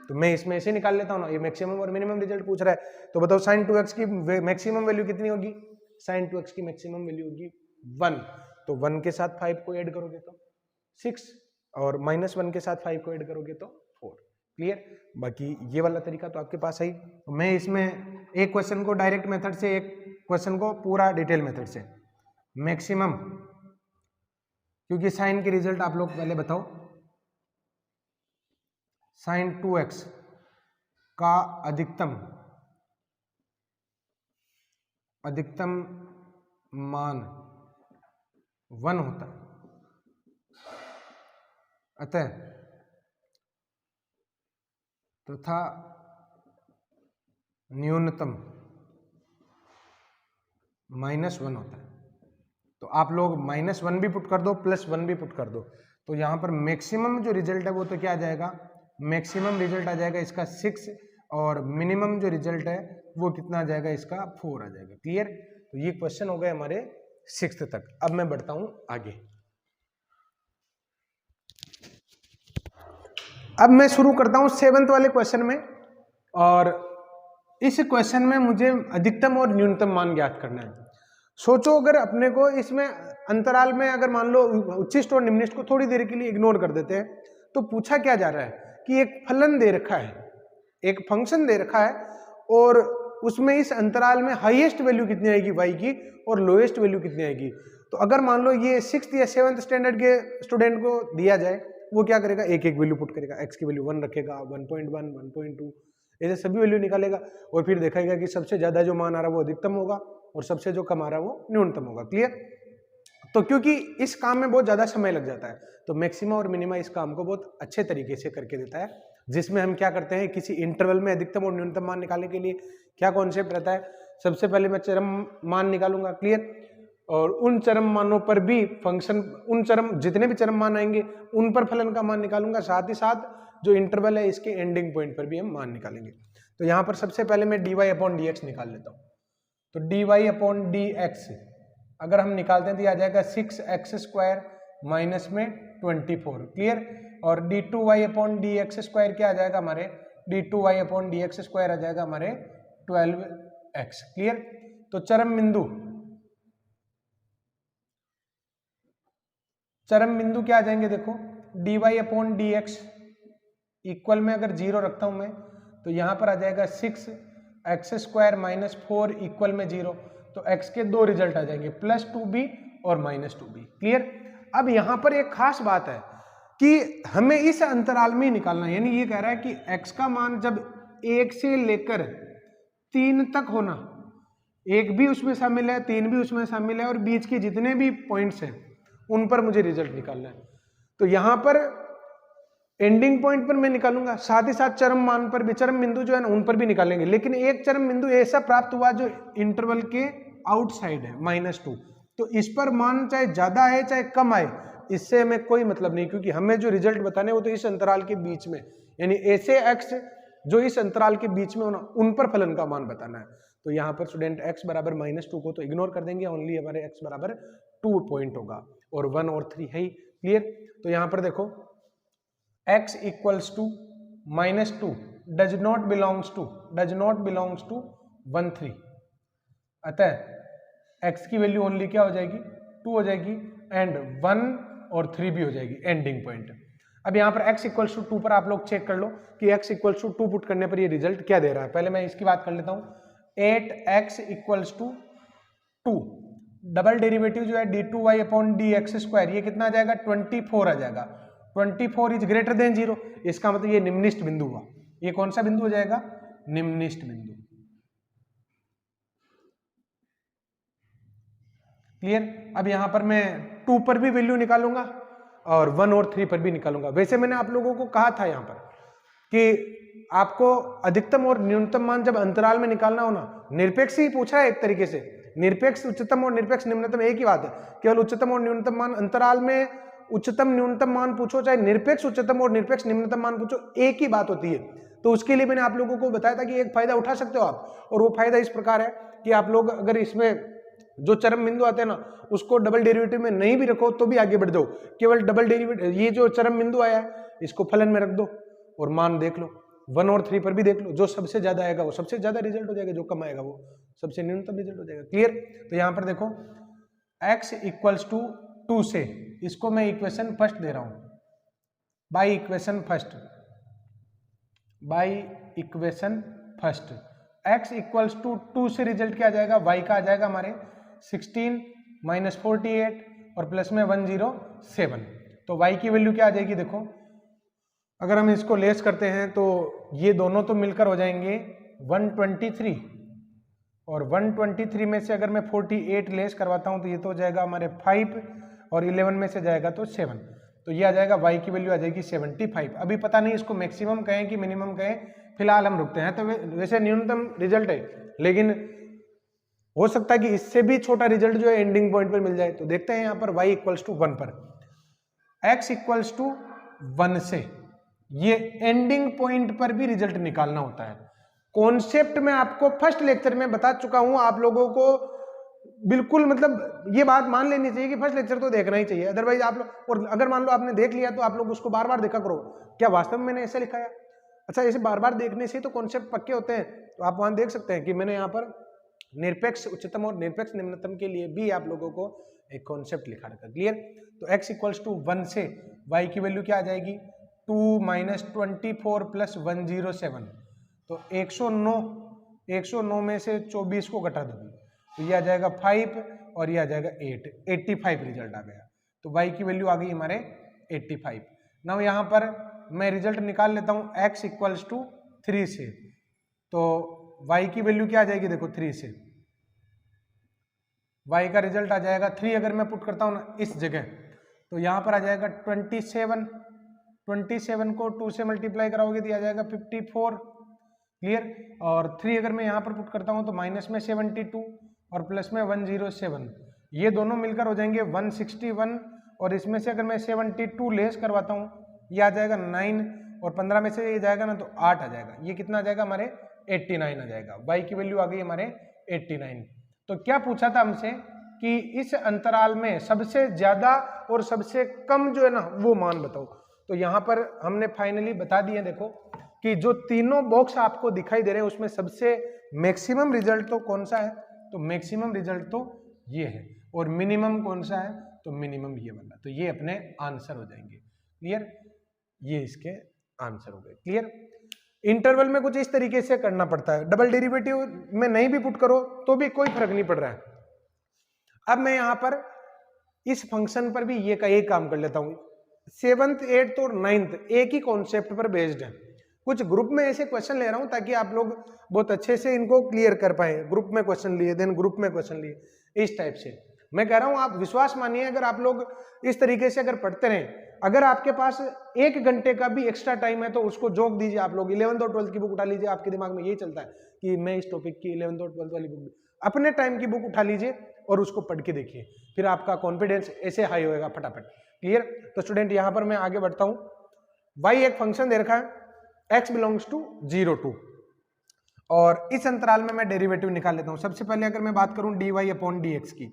तो मैं इसमें ऐसे निकाल लेता हूँ ना, ये मैक्सिमम और मिनिमम रिजल्ट पूछ रहा है, तो बताओ sin 2x की मैक्सिमम वैल्यू कितनी होगी? sin 2x की मैक्सिमम वैल्यू होगी 1, तो 1 के साथ 5 को ऐड करोगे तो 6, और -1 के साथ 5 को ऐड करोगे तो 4। क्लियर? बाकी ये वाला तरीका तो आपके पास है ही। तो मैं इसमें एक क्वेश्चन को डायरेक्ट मेथड से, एक क्वेश्चन को पूरा डिटेल मेथड से। मैक्सिमम, क्योंकि साइन के रिजल्ट आप लोग पहले बताओ, साइन 2x का अधिकतम मान 1 होता है, अतः तथा न्यूनतम -1 होता है। तो आप लोग -1 भी पुट कर दो, +1 भी पुट कर दो, तो यहाँ पर मैक्सिमम जो रिजल्ट है वो तो क्या आ जाएगा? मैक्सिमम रिजल्ट आ जाएगा इसका 6, और मिनिमम जो रिजल्ट है वो कितना आ जाएगा? इसका 4 आ जाएगा। क्लियर? तो ये क्वेश्चन हो गए हमारे 6th तक। अब मैं बढ़ता हूं आगे। अब मैं शुरू करता हूं 7th वाले क्वेश्चन में, और इस क्वेश्चन में मुझे अधिकतम और न्यूनतम मान ज्ञात करना है। सोचो अगर अपने को इसमें अंतराल में, अगर मान लो उच्चिष्ट और निम्निष्ट को थोड़ी देर के लिए इग्नोर कर देते हैं, तो पूछा क्या जा रहा है कि एक फलन दे रखा है, एक फंक्शन दे रखा है, और उसमें इस अंतराल में हाईएस्ट वैल्यू कितनी आएगी y की और लोएस्ट वैल्यू कितनी आएगी। तो अगर मान लो ये 6th या 7th स्टैंडर्ड के स्टूडेंट को दिया जाए, वो क्या करेगा? एक एक वैल्यू पुट करेगा, x की वैल्यू 1 रखेगा, 1.1, 1.2, ऐसे सभी वैल्यू निकालेगा, और फिर देखेगा कि सबसे ज्यादा जो मान आ रहा है वो अधिकतम होगा और सबसे जो कम आ रहा है वो न्यूनतम होगा। क्लियर? तो क्योंकि इस काम में बहुत ज्यादा समय लग जाता है, तो मैक्सिमा और मिनिमा इस काम को बहुत अच्छे तरीके से करके देता है, जिसमें हम क्या करते हैं, किसी इंटरवल में अधिकतम और न्यूनतम मान निकालने के लिए क्या कॉन्सेप्ट रहता है? सबसे पहले मैं चरम मान निकालूंगा। क्लियर? और उन चरम मानों पर भी फंक्शन, उन चरम जितने भी चरम मान आएंगे उन पर फलन का मान निकालूंगा, साथ ही साथ जो इंटरवल है इसके एंडिंग पॉइंट पर भी हम मान निकालेंगे। तो यहाँ पर सबसे पहले मैं dy/dx निकाल लेता हूँ। तो dy/dx अगर हम निकालते हैं तो आ जाएगा 6x² माइनस में 24। क्लियर? और d2y/dx² क्या आ जाएगा हमारे? d2y/dx² आ जाएगा हमारे 12x। क्लियर? तो चरम बिंदु क्या आ जाएंगे? देखो dy/dx इक्वल में अगर 0 रखता हूं मैं, तो यहां पर आ जाएगा 6x² माइनस 4 इक्वल में 0, तो x के 2 रिजल्ट आ जाएंगे, +2b और -2b। क्लियर? अब यहां पर एक खास बात है, कि हमें इस अंतराल में ही निकालना है, यानी ये कह रहा है कि x का मान जब 1 से लेकर 3 तक होना, 1 भी उसमें शामिल है, 3 भी उसमें शामिल है, और बीच के जितने भी पॉइंट्स हैं उन पर मुझे रिजल्ट निकालना है। तो यहां पर एंडिंग पॉइंट पर मैं निकालूंगा, साथ ही साथ चरम मान पर भी, चरम बिंदु जो है ना उन पर भी निकालेंगे, लेकिन एक चरम बिंदु ऐसा प्राप्त हुआ जो इंटरवल के आउटसाइड है -2, तो इस पर मान चाहे ज्यादा आए चाहे कम आए, इससे हमें कोई मतलब नहीं, क्योंकि हमें जो रिजल्ट बताने वो तो इस अंतराल के बीच में, यानी ऐसे x जो इस अंतराल के बीच में होना उन पर फलन का मान बताना है। तो यहाँ पर स्टूडेंट x बराबर -2 को तो इग्नोर कर देंगे, ओनली हमारे x बराबर 2 पॉइंट होगा, और 1 और 3 है ही। क्लियर? तो यहाँ पर देखो x equals to -2 does not belongs to 1 3, अतः x की वैल्यू ओनली क्या हो जाएगी 2 हो जाएगी, एंड 1 और 3 भी हो जाएगी एंडिंग पॉइंट। अब यहाँ पर x इक्वल्स टू 2 पर आप लोग चेक कर लो कि x इक्वल्स टू 2 पुट करने पर ये रिजल्ट क्या दे रहा है। पहले मैं इसकी बात कर लेता हूँ। 8x equals to 2, double derivative जो है d2y अपॉन dx², ये कितना आ जाएगा 24 आ जाएगा। 24 इज ग्रेटर देन 0, इसका मतलब ये निम्निष्ट बिंदु हुआ। ये कौन सा बिंदु हो जाएगा? निम्निष्ट बिंदु। क्लियर? अब यहां पर मैं 2 पर भी वैल्यू निकालूंगा और 1 और 3 पर भी निकालूंगा। वैसे मैंने आप लोगों को कहा था यहां पर कि आपको अधिकतम और न्यूनतम मान जब अंतराल में निकालना हो ना, निरपेक्ष ही पूछा है एक तरीके से, निरपेक्ष उच्चतम और निरपेक्ष निम्नतम एक ही बात है, केवल उच्चतम और न्यूनतम मान अंतराल में उच्चतम न्यूनतम मान पूछो चाहे निरपेक्ष उच्चतम और निरपेक्ष निम्नतम मान पूछो, एक ही बात होती है। तो उसके लिए मैंने आप लोगों को बताया था कि एक फायदा उठा सकते हो आप, और वो फायदा इस प्रकार है कि आप लोग अगर इसमें जो चरम बिंदु आते हैं ना उसको डबल डेरिवेटिव में नहीं भी रखो तो भी आगे बढ़ जाओ, केवल डबल डेरिवेटिव, ये जो चरम बिंदु आया है इसको फलन में रख दो और मान देख लो, 1 और 3 पर भी देख लो, जो सबसे ज्यादा आएगा वो सबसे ज्यादा रिजल्ट हो जाएगा, जो कम आएगा वो सबसे न्यूनतम रिजल्ट हो जाएगा। क्लियर? तो यहां पर देखो x इक्वल्स टू 2 से, इसको मैं इक्वेशन फर्स्ट दे रहा हूं, by equation first x equals to 2 से रिजल्ट क्या आ जाएगा? y का आ जाएगा हमारे 16 माइनस 48 और प्लस में 107। तो y की वैल्यू क्या आ जाएगी? देखो अगर हम इसको लेस करते हैं तो ये दोनों तो मिलकर हो जाएंगे 123, और 123 में से अगर मैं 48 लेस करवाता हूं तो ये तो हो जाएगा हमारे 5, और 11 में से जाएगा तो 7, तो ये आ जाएगा y की वैल्यू आ जाएगी 75। अभी पता नहीं इसको मैक्सिमम कहें कि मिनिमम कहें, फिलहाल हम रुकते हैं। तो वैसे न्यूनतम रिजल्ट है, लेकिन हो सकता है कि इससे भी छोटा रिजल्ट जो है एंडिंग पॉइंट पर मिल जाए। तो देखते हैं यहाँ पर y इक्वल्स टू 1 पर, x इक्वल्स टू 1 से ये एंडिंग पॉइंट पर भी रिजल्ट निकालना होता है। कॉन्सेप्ट में आपको फर्स्ट लेक्चर में बता चुका हूं, आप लोगों को बिल्कुल मतलब ये बात मान लेनी चाहिए कि फर्स्ट लेक्चर तो देखना ही चाहिए, अदरवाइज आप लोग, और अगर मान लो आपने देख लिया तो आप लोग उसको बार बार देखा करो, क्या वास्तव में मैंने ऐसा लिखा है? अच्छा, ऐसे बार बार देखने से तो कॉन्सेप्ट पक्के होते हैं। तो आप वहां देख सकते हैं कि मैंने यहाँ पर निरपेक्ष उच्चतम और निरपेक्ष निम्नतम के लिए भी आप लोगों को एक कॉन्सेप्ट लिखा रखा। क्लियर? तो x इक्वल्स टू 1 से y की वैल्यू क्या आ जाएगी? 2 माइनस 24 प्लस 107, तो 109 में से 24 को घटा दोगे तो ये आ जाएगा 5 और ये आ जाएगा 8, 85 रिजल्ट आ गया। तो y की वैल्यू आ गई हमारे 85। नाउ यहाँ पर मैं रिजल्ट निकाल लेता हूँ x इक्वल्स टू 3 से, तो y की वैल्यू क्या आ जाएगी? देखो 3 से y का रिजल्ट आ जाएगा 3, अगर मैं पुट करता हूँ ना इस जगह तो यहाँ पर आ जाएगा 27 को 2 से मल्टीप्लाई कराओगे तो आ जाएगा 54। क्लियर? और 3 अगर मैं यहाँ पर पुट करता हूँ तो माइनस में 72 और प्लस में 107, ये दोनों मिलकर हो जाएंगे 161, और इसमें से अगर मैं 72 लेस करवाता हूँ ये आ जाएगा 9, और 15 में से ये जाएगा ना तो 8 आ जाएगा, ये कितना आ जाएगा हमारे 89 आ जाएगा। y की वैल्यू आ गई हमारे 89। तो क्या पूछा था हमसे कि इस अंतराल में सबसे ज्यादा और सबसे कम जो है ना वो मान बताओ। तो यहाँ पर हमने फाइनली बता दिए, देखो कि जो तीनों बॉक्स आपको दिखाई दे रहे हैं उसमें सबसे मैक्सिमम रिजल्ट तो कौन सा है? तो मैक्सिमम रिजल्ट तो ये है, और मिनिमम कौन सा है? तो मिनिमम ये वाला। तो ये अपने आंसर हो जाएंगे। क्लियर? ये इसके आंसर हो गए। क्लियर? इंटरवल में कुछ इस तरीके से करना पड़ता है, डबल डेरिवेटिव में नहीं भी पुट करो तो भी कोई फर्क नहीं पड़ रहा है। अब मैं यहां पर इस फंक्शन पर भी ये का एक काम कर लेता हूं, 7th 8th और 9th एक ही कॉन्सेप्ट पर बेस्ड है। कुछ ग्रुप में ऐसे क्वेश्चन ले रहा हूं ताकि आप लोग बहुत अच्छे से इनको क्लियर कर पाए। ग्रुप में क्वेश्चन लिए, देन ग्रुप में क्वेश्चन लिए, इस टाइप से मैं कह रहा हूं। आप विश्वास मानिए, अगर आप लोग इस तरीके से अगर पढ़ते रहें, अगर आपके पास 1 घंटे का भी एक्स्ट्रा टाइम है तो उसको जोक दीजिए। आप लोग 11th और 12th की बुक उठा लीजिए। आपके दिमाग में यही चलता है कि मैं इस टॉपिक की 11th और 12th वाली बुक, अपने टाइम की बुक उठा लीजिए और उसको पढ़ के देखिए, फिर आपका कॉन्फिडेंस ऐसे हाई होएगा फटाफट। क्लियर? तो स्टूडेंट यहां पर मैं आगे बढ़ता हूं। y एक फंक्शन दे रखा है, x बिलोंग्स टू 0 to, और इस अंतराल में मैं डेरिवेटिव निकाल लेता हूं। सबसे पहले अगर मैं बात करूं dy अपॉन dx की,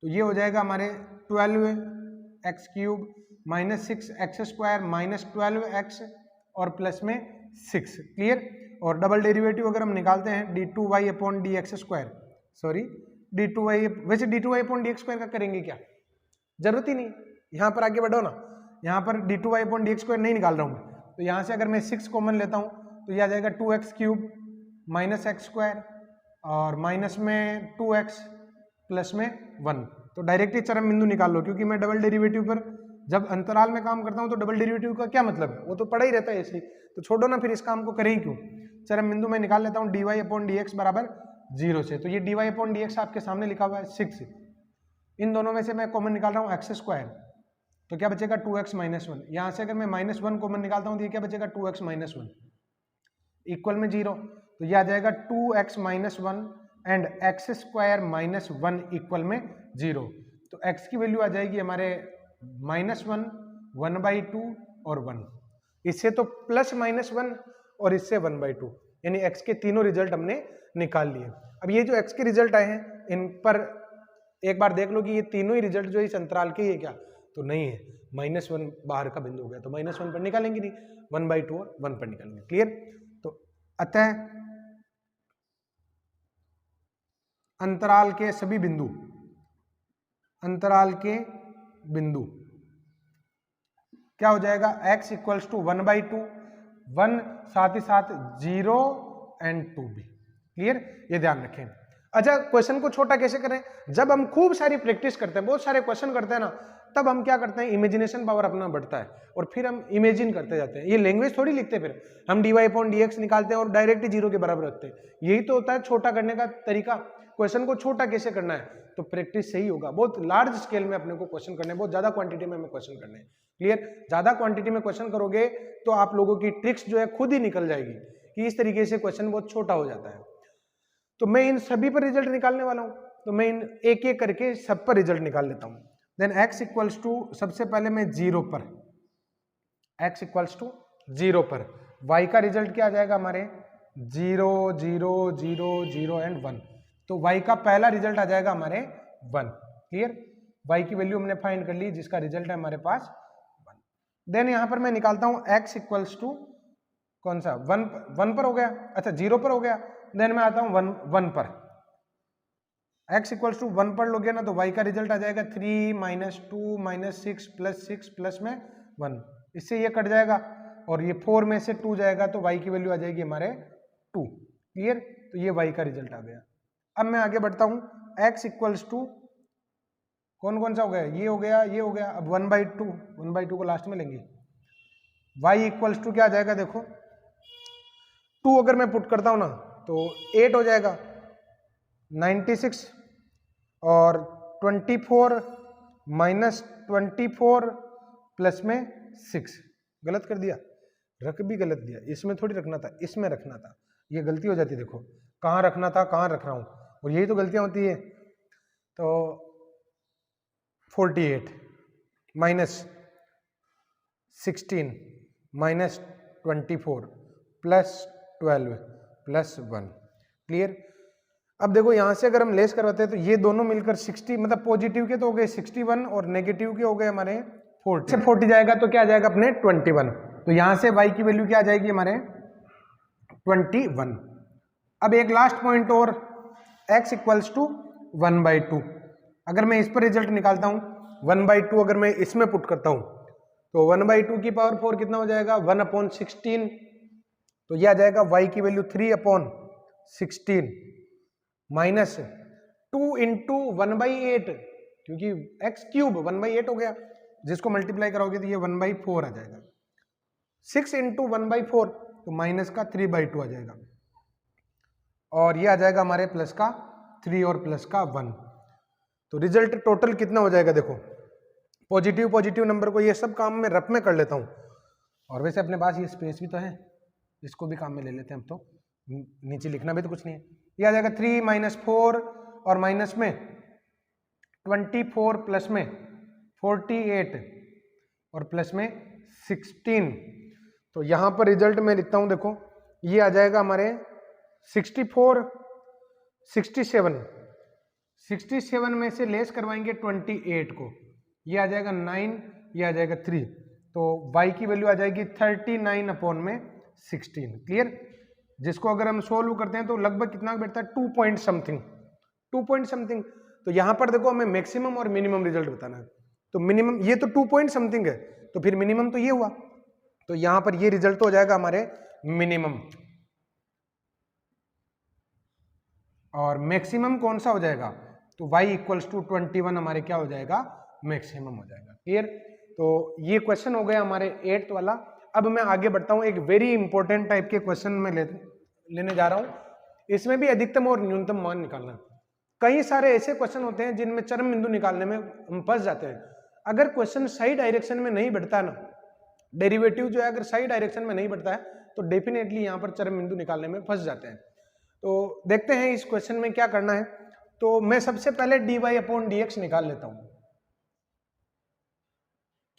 तो ये हो जाएगा हमारे 12x cube minus 6x square minus 12x और प्लस में 6। क्लियर? और डबल डेरिवेटिव अगर हम निकालते हैं d2y upon dx square, sorry d2y, वैसे d2y अपॉन dx स्क्वायर का करेंगे क्या, जरूरत ही नहीं। यहाँ पर आगे बढ़ो ना, यहाँ पर d2y अपॉन dx स्क्वायर नहीं निकाल रहा हूँ, तो यहाँ से अगर मैं 6 कॉमन लेता हूँ तो यह आ जाएगा 2x cube minus x square और माइनस में 2x प्लस में 1। तो डायरेक्ट ही चरम बिंदु निकाल लो, क्योंकि मैं डबल डेरिवेटिव पर जब अंतराल में काम करता हूँ तो डबल डेरिवेटिव का क्या मतलब है, वो तो पड़ा ही रहता है ऐसे, तो छोड़ो ना, फिर इस काम को करें ही क्यों। चरम बिंदु मैं निकाल लेता हूँ dy अपॉन dx बराबर 0 से। तो ये dy अपॉन dx आपके सामने लिखा हुआ है 6। इन दोनों में से मैं कॉमन निकाल रहा हूँ x स्क्वायर, तो क्या बचेगा 2x माइनस 1। यहाँ से अगर मैं माइनस 1 कॉमन निकालता हूँ तो ये क्या बचेगा 2x माइनस 1 इक्वल में 0। तो ये आ जाएगा 2x minus 1 and x square minus 1 equal में 0। तो x की वैल्यू आ जाएगी हमारे माइनस 1, 1/2 और 1। इससे तो प्लस माइनस 1 और इससे 1/2, यानी x के तीनों रिजल्ट हमने निकाल लिए। अब ये जो x के रिजल्ट आए हैं, इन पर एक बार देख लो कि ये तीनों ही रिजल्ट जो इस अंतराल के ही है क्या, तो नहीं है। -1 बाहर का बिंदु हो गया, तो -1 पर निकालेंगे नहीं, 1/2 और 1 पर निकालेंगे। क्लियर? तो अतः अंतराल के सभी बिंदु, अंतराल के बिंदु क्या हो जाएगा, x इक्वल्स टू 1/2, 1 साथ ही साथ 0 एंड 2 भी। क्लियर? ये ध्यान रखें। अच्छा, क्वेश्चन को छोटा कैसे करें, जब हम खूब सारी प्रैक्टिस करते हैं, बहुत सारे क्वेश्चन करते हैं ना, तब हम क्या करते हैं, इमेजिनेशन पावर अपना बढ़ता है और फिर हम इमेजिन करते जाते हैं। ये लैंग्वेज थोड़ी लिखते हैं, फिर हम dy अपॉन dx निकालते हैं और डायरेक्ट 0 के बराबर रखते हैं। यही तो होता है छोटा करने का तरीका। क्वेश्चन को छोटा कैसे करना है, तो प्रैक्टिस से ही होगा। बहुत लार्ज स्केल में अपने को क्वेश्चन करने, बहुत ज्यादा क्वांटिटी में हमें क्वेश्चन करने हैं। क्लियर? ज्यादा क्वांटिटी में क्वेश्चन करोगे तो आप लोगों की ट्रिक्स जो है खुद ही निकल जाएगी कि इस तरीके से क्वेश्चन बहुत छोटा हो जाता है। तो मैं इन सभी पर रिजल्ट निकालने वाला हूं, तो मैं इन एक एक करके सब पर रिजल्ट निकाल लेता हूं। देन x इक्वल्स टू, सबसे पहले मैं 0 पर, x इक्वल्स टू 0 पर y का रिजल्ट क्या आ जाएगा हमारे 0 0 0 0 एंड 1। तो y का पहला रिजल्ट आ जाएगा हमारे 1। क्लियर? y की वैल्यू हमने फाइंड कर ली, जिसका रिजल्ट है हमारे पास 1। देन यहां पर मैं निकालता हूं x इक्वल्स टू कौन सा, 1 पर हो गया, अच्छा 0 पर हो गया। देन मैं आता हूं 1 पर, x इक्वल्स टू 1 पर लोगे ना तो y का रिजल्ट आ जाएगा 3 -2 -6 +6 प्लस में 1। इससे ये कट जाएगा और ये 4 में से 2 जाएगा, तो y की वैल्यू आ जाएगी हमारे 2। क्लियर? तो ये y का रिजल्ट आ गया। अब मैं आगे बढ़ता हूं, x इक्वल्स टू कौन कौन सा हो गया, ये हो गया, ये हो गया। अब 1/2 को लास्ट में लेंगे। y इक्वल्स टू क्या आ जाएगा, देखो 2 अगर मैं पुट करता हूं ना तो 8 हो जाएगा, 96 और 24 -24 प्लस में 6। गलत कर दिया, रख भी गलत दिया, इसमें थोड़ी रखना था, इसमें रखना था, ये गलती हो जाती है। देखो कहाँ रखना था, कहाँ रख रहा हूं, और यही तो गलतियां होती है। तो 48 -16 -24 +12 +1। क्लियर? अब देखो यहां से अगर हम लेस करवाते हैं तो ये दोनों मिलकर 60, मतलब पॉजिटिव के तो हो गए 61 और नेगेटिव के हो गए हमारे 40 से 40 जाएगा तो क्या आ जाएगा अपने 21। तो यहां से y की वैल्यू क्या आ जाएगी हमारे 21। अब एक लास्ट पॉइंट और, x इक्वल्स टू 1/2। अगर मैं इस पर रिजल्ट निकालता हूं 1/2, अगर मैं इसमें पुट करता हूं तो 1/2 की पावर 4 कितना हो जाएगा 1/16। तो यह आ जाएगा y की वैल्यू 3/16 माइनस 2 इंटू 1/8, क्योंकि x क्यूब 1/8 हो गया, जिसको मल्टीप्लाई करोगे तो ये 1/4 आ जाएगा। 6 इंटू 1/4 तो माइनस का 3/2 आ जाएगा, और ये आ जाएगा हमारे प्लस का 3 और प्लस का 1। तो रिजल्ट टोटल कितना हो जाएगा, देखो पॉजिटिव पॉजिटिव नंबर को ये सब काम में रफ में कर लेता हूँ, और वैसे अपने पास ये स्पेस भी तो है, इसको भी काम में ले लेते हैं हम, तो नीचे लिखना भी तो कुछ नहीं है। ये आ जाएगा 3 माइनस 4 और माइनस में 24 प्लस में 48 और प्लस में 16। तो यहाँ पर रिजल्ट मैं लिखता हूँ, देखो ये आ जाएगा हमारे 64 67 में से लेस करवाएंगे 28 को, ये आ जाएगा 9, ये आ जाएगा 3, तो y की वैल्यू आ जाएगी 39/16। क्लियर? जिसको अगर हम सोल्व करते हैं तो लगभग कितना बैठता है, 2 पॉइंट समथिंग। तो यहां पर देखो हमें मैक्सिमम और मिनिमम रिजल्ट बताना है, तो मिनिमम ये तो 2 पॉइंट समथिंग है, तो फिर मिनिमम तो ये हुआ, तो यहां पर ये रिजल्ट तो हो जाएगा हमारे मिनिमम, और मैक्सिमम कौन सा हो जाएगा, तो y इक्वल्स टू 21 हमारे क्या हो जाएगा, मैक्सिमम हो जाएगा। क्लियर? तो ये क्वेश्चन हो गया हमारे 8th वाला। अब मैं आगे बढ़ता हूं, एक वेरी इंपॉर्टेंट टाइप के क्वेश्चन में लेने जा रहा हूं, इसमें भी अधिकतम और न्यूनतम मान निकालना। कई सारे ऐसे क्वेश्चन होते हैं जिनमें चरम बिंदु निकालने में हम फंस जाते हैं। अगर क्वेश्चन सही डायरेक्शन में नहीं बढ़ता ना, डेरिवेटिव जो है अगर सही डायरेक्शन में नहीं बढ़ता है तो डेफिनेटली यहाँ पर चरम बिंदु निकालने में फंस जाते हैं। तो देखते हैं इस क्वेश्चन में क्या करना है। तो मैं सबसे पहले dy/dx निकाल लेता हूं।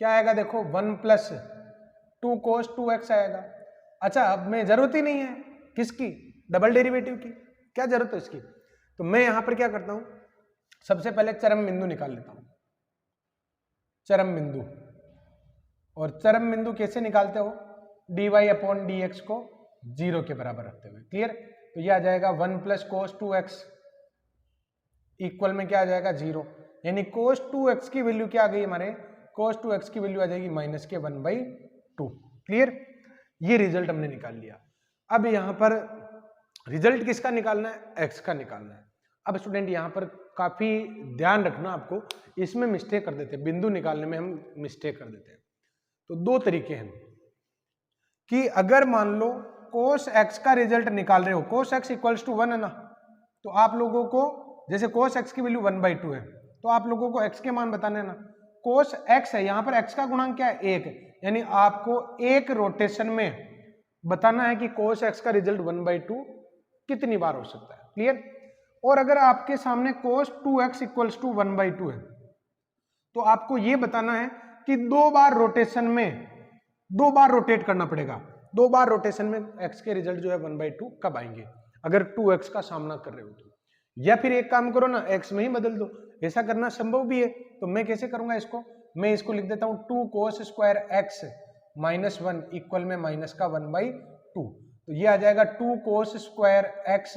क्या आएगा, देखो 1 + 2 cos 2x आएगा। अच्छा, अब मैं जरूरत ही नहीं है किसकी, डबल डेरिवेटिव की, क्या जरूरत है इसकी। तो मैं यहां पर क्या करता हूं, सबसे पहले चरम बिंदु निकाल लेता हूं, चरम बिंदु। और चरम बिंदु कैसे निकालते हो, dy/dx को 0 के बराबर रखते हुए। क्लियर? तो ये आ जाएगा 1 + cos 2x इक्वल में क्या आ जाएगा, 0, यानी cos 2x की वैल्यू क्या आ गई हमारे, cos 2x की वैल्यू आ जाएगी -1/2। क्लियर? ये रिजल्ट हमने निकाल लिया। अब यहां पर रिजल्ट किसका निकालना है, x का निकालना है। अब स्टूडेंट यहां पर काफी ध्यान रखना, आपको इसमें मिस्टेक कर देते हैं, बिंदु निकालने में हम मिस्टेक कर देते हैं। तो 2 तरीके हैं कि अगर मान लो cos x का रिजल्ट निकाल रहे हो, cos x इक्वल्स टू 1 है ना, तो आप लोगों को जैसे cos x की वैल्यू 1/2 है, तो आप लोगों को x के मान बताने हैं ना। cos x है, यहां पर x का गुणांक क्या है, 1, यानी आपको एक रोटेशन में बताना है कि cos x का रिजल्ट 1/2 कितनी बार हो सकता है। क्लियर? और अगर आपके सामने cos 2x इक्वल्स टू 1/2 है, तो आपको यह बताना है कि 2 बार रोटेशन में 2 बार रोटेट करना पड़ेगा, 2 बार रोटेशन में x के रिजल्ट जो है 1/2 कब आएंगे, अगर 2x का सामना कर रहे हो तो। या फिर एक काम करो ना, x में ही बदल दो, ऐसा करना संभव भी है। तो मैं कैसे करूंगा इसको, मैं इसको लिख देता हूं 2 cos स्क्वायर x -1 इक्वल में माइनस का 1/2। तो ये आ जाएगा 2 cos स्क्वायर x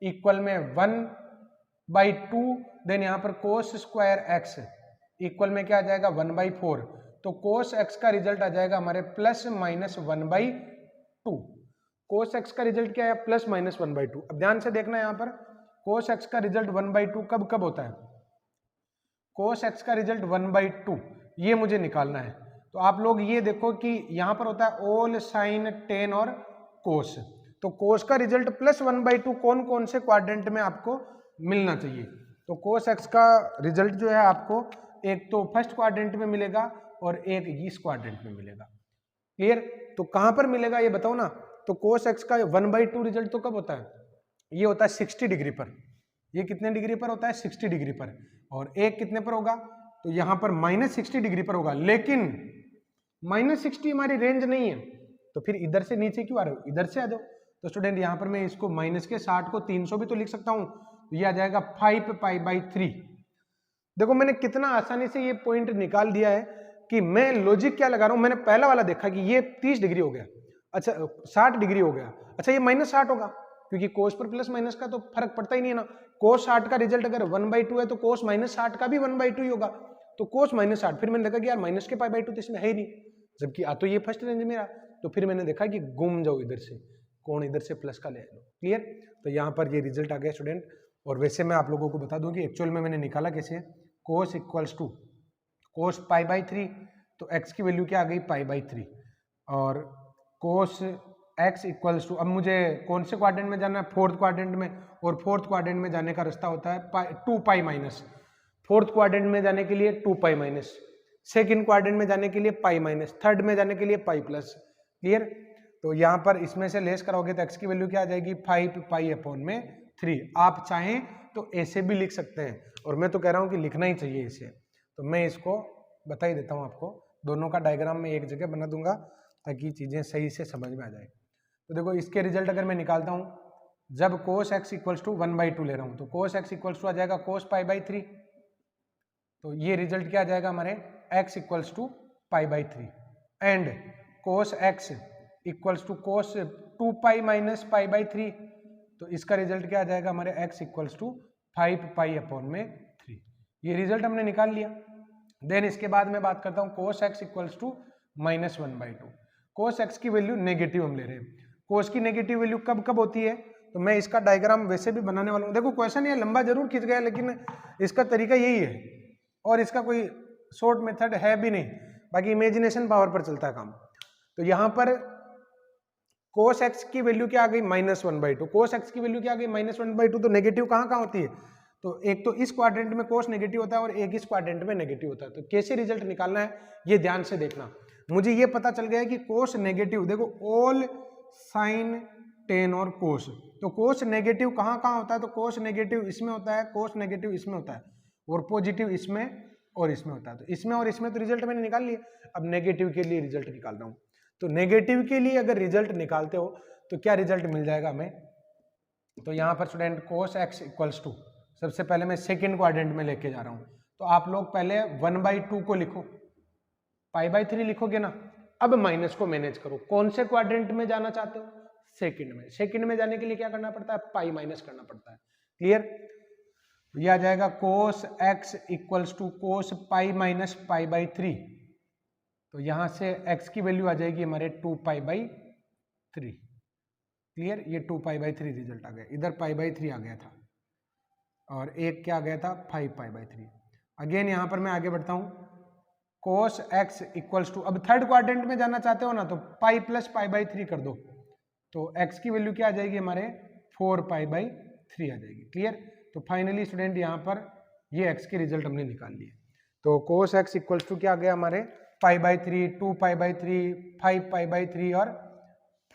इक्वल में 1/2, देन यहां पर cos स्क्वायर x इक्वल में क्या आ जाएगा 1/4। तो cos x का रिजल्ट आ जाएगा हमारे +-1/2। cos x का रिजल्ट क्या है, +-1/2। अब ध्यान से देखना यहां पर cos x का रिजल्ट 1/2 कब कब होता है, cos x का रिजल्ट 1/2 ये मुझे निकालना है। तो आप लोग ये देखो कि यहां पर होता है ऑल साइन टेन और cos, तो cos का रिजल्ट +1/2 कौन कौन से क्वाड्रेंट में आपको मिलना चाहिए। तो cos x का रिजल्ट जो है आपको एक तो फर्स्ट क्वाड्रेंट में मिलेगा और एक इस क्वाड्रेंट में मिलेगा। क्लियर? तो कहां पर मिलेगा ये बताओ ना। तो cos x का 1/2 रिजल्ट तो कब होता है, ये होता है 60 डिग्री पर। ये कितने डिग्री पर होता है, 60 डिग्री पर। और एक कितने पर होगा, तो यहां पर -60 डिग्री पर होगा। लेकिन -60 हमारी रेंज नहीं है, तो फिर इधर से नीचे क्यों आ रहे हो, इधर से आ जाओ। तो स्टूडेंट यहां पर मैं इसको -60 को 300 भी तो लिख सकता हूं, तो ये आ जाएगा 5π/3। देखो मैंने कितना आसानी से ये पॉइंट निकाल दिया है कि मैं लॉजिक क्या लगा रहा हूं। मैंने पहला वाला देखा कि ये 30 डिग्री हो गया, अच्छा 60 डिग्री हो गया, अच्छा ये -60 होगा, क्योंकि cos पर प्लस माइनस का तो फर्क पड़ता ही नहीं है ना। cos 60 का रिजल्ट अगर 1/2 है तो cos -60 का भी 1/2 ही होगा, तो cos -60। फिर मैंने देखा कि यार माइनस के π/2 तो इसमें है ही नहीं, जबकि आ तो ये फर्स्ट रेंज मेरा। तो फिर मैंने देखा कि घूम जाओ इधर से, कौन इधर से प्लस का ले लो। क्लियर? तो यहाँ पर ये रिजल्ट आ गया स्टूडेंट। और वैसे मैं आप लोगों को बता दूं कि एक्चुअल में मैंने निकाला कैसे है, cos equals to cos pi by 3, तो x की वैल्यू क्या आ गई पाई बाई 3, और कोस x इक्वल्स टू, अब मुझे कौन से क्वाड्रेंट में जाना है, फोर्थ क्वाड्रेंट में, और फोर्थ क्वाड्रेंट में जाने का रास्ता होता है 2 पाई माइनस, फोर्थ क्वाड्रेंट में जाने के लिए 2 पाई माइनस, सेकेंड क्वाड्रेंट में जाने के लिए पाई माइनस, थर्ड में जाने के लिए पाई प्लस। क्लियर? तो यहाँ पर इसमें से लेस करोगे तो x की वैल्यू क्या आ जाएगी 5 पाई अपॉन में 3। आप चाहें तो ऐसे भी लिख सकते हैं, और मैं तो कह रहा हूँ कि लिखना ही चाहिए इसे, तो मैं इसको बता ही देता हूँ आपको, दोनों का डायग्राम में एक जगह बना दूंगा ताकि चीज़ें सही से समझ में आ जाए। तो देखो इसके रिजल्ट अगर मैं निकालता हूँ, जब कोस x इक्वल्स टू 1/2 ले रहा हूँ, तो कोस x इक्वल्स टू आ जाएगा कोस पाई बाई 3, तो ये रिजल्ट क्या आ जाएगा हमारे x equals to pi by 3, and cos x equals to cos 2 pi minus pi by 3, तो इसका रिजल्ट क्या आ जाएगा हमारे x equals to 5 pi upon में 3। ये रिजल्ट हमने निकाल लिया। देन इसके बाद मैं बात करता हूँ cos x equals to -1/2। Cos x की वैल्यू नेगेटिव हम ले रहे हैं, कोस की नेगेटिव वैल्यू कब कब होती है, तो मैं इसका डायग्राम वैसे भी बनाने वाला हूँ। देखो क्वेश्चन ये लंबा जरूर खींच गया, लेकिन इसका तरीका यही है, और इसका कोई शॉर्ट मेथड है भी नहीं, बाकी इमेजिनेशन पावर पर चलता है काम। तो यहाँ पर कोस x की वैल्यू क्या आ गई -1/2, कोस x की वैल्यू क्या आ गई -1/2, तो नेगेटिव कहाँ कहाँ होती है, तो एक तो इस क्वाड्रेंट में कोस नेगेटिव होता है और एक इस क्वाड्रेंट में नेगेटिव होता है। तो कैसे रिजल्ट निकालना है ये ध्यान से देखना। मुझे ये पता चल गया है कि कोस नेगेटिव, देखो ऑल साइन टेन और कोस, तो कोस नेगेटिव कहाँ कहाँ होता है, तो कोस नेगेटिव इसमें होता है, कोस नेगेटिव इसमें होता है, और पॉजिटिव इसमें और इसमें होता है। तो इसमें और इसमें तो रिजल्ट मैंने निकाल लिया, अब नेगेटिव के लिए रिजल्ट निकाल रहा हूँ। तो नेगेटिव के लिए अगर रिजल्ट निकालते हो तो क्या रिजल्ट मिल जाएगा हमें, तो यहाँ पर student cos x equals to, सबसे पहले मैं सेकेंड क्वाड्रेंट में लेके जा रहा हूँ, तो आप लोग पहले 1/2 को लिखो, पाई बाई 3 लिखोगे ना। अब माइनस को मैनेज करो, कौन से क्वाड्रेंट में जाना चाहते हो, सेकंड में। सेकंड में जाने के लिए क्या करना पड़ता है, पाई माइनस करना पड़ता है। क्लियर? ये आ जाएगा cos x equals to cos pi minus pi by 3, तो यहां से x की वैल्यू आ जाएगी हमारे 2 पाई बाई 3। क्लियर? ये 2 पाई बाई 3 रिजल्ट आ गया, इधर पाई बाई 3 आ गया था, और एक क्या आ गया था 5 पाई बाई 3। अगेन यहां पर मैं आगे बढ़ता हूं, कोस x इक्वल्स टू, अब थर्ड क्वाड्रेंट में जाना चाहते हो ना, तो पाई प्लस पाई बाई 3 कर दो, तो x की वैल्यू क्या आ जाएगी हमारे 4 पाई बाई 3 आ जाएगी। क्लियर? तो फाइनली स्टूडेंट यहाँ पर ये x के रिजल्ट हमने निकाल लिए। तो कोस x इक्वल्स टू क्या आ गया हमारे pi by 3, 2 pi by 3, 5 pi by 3 और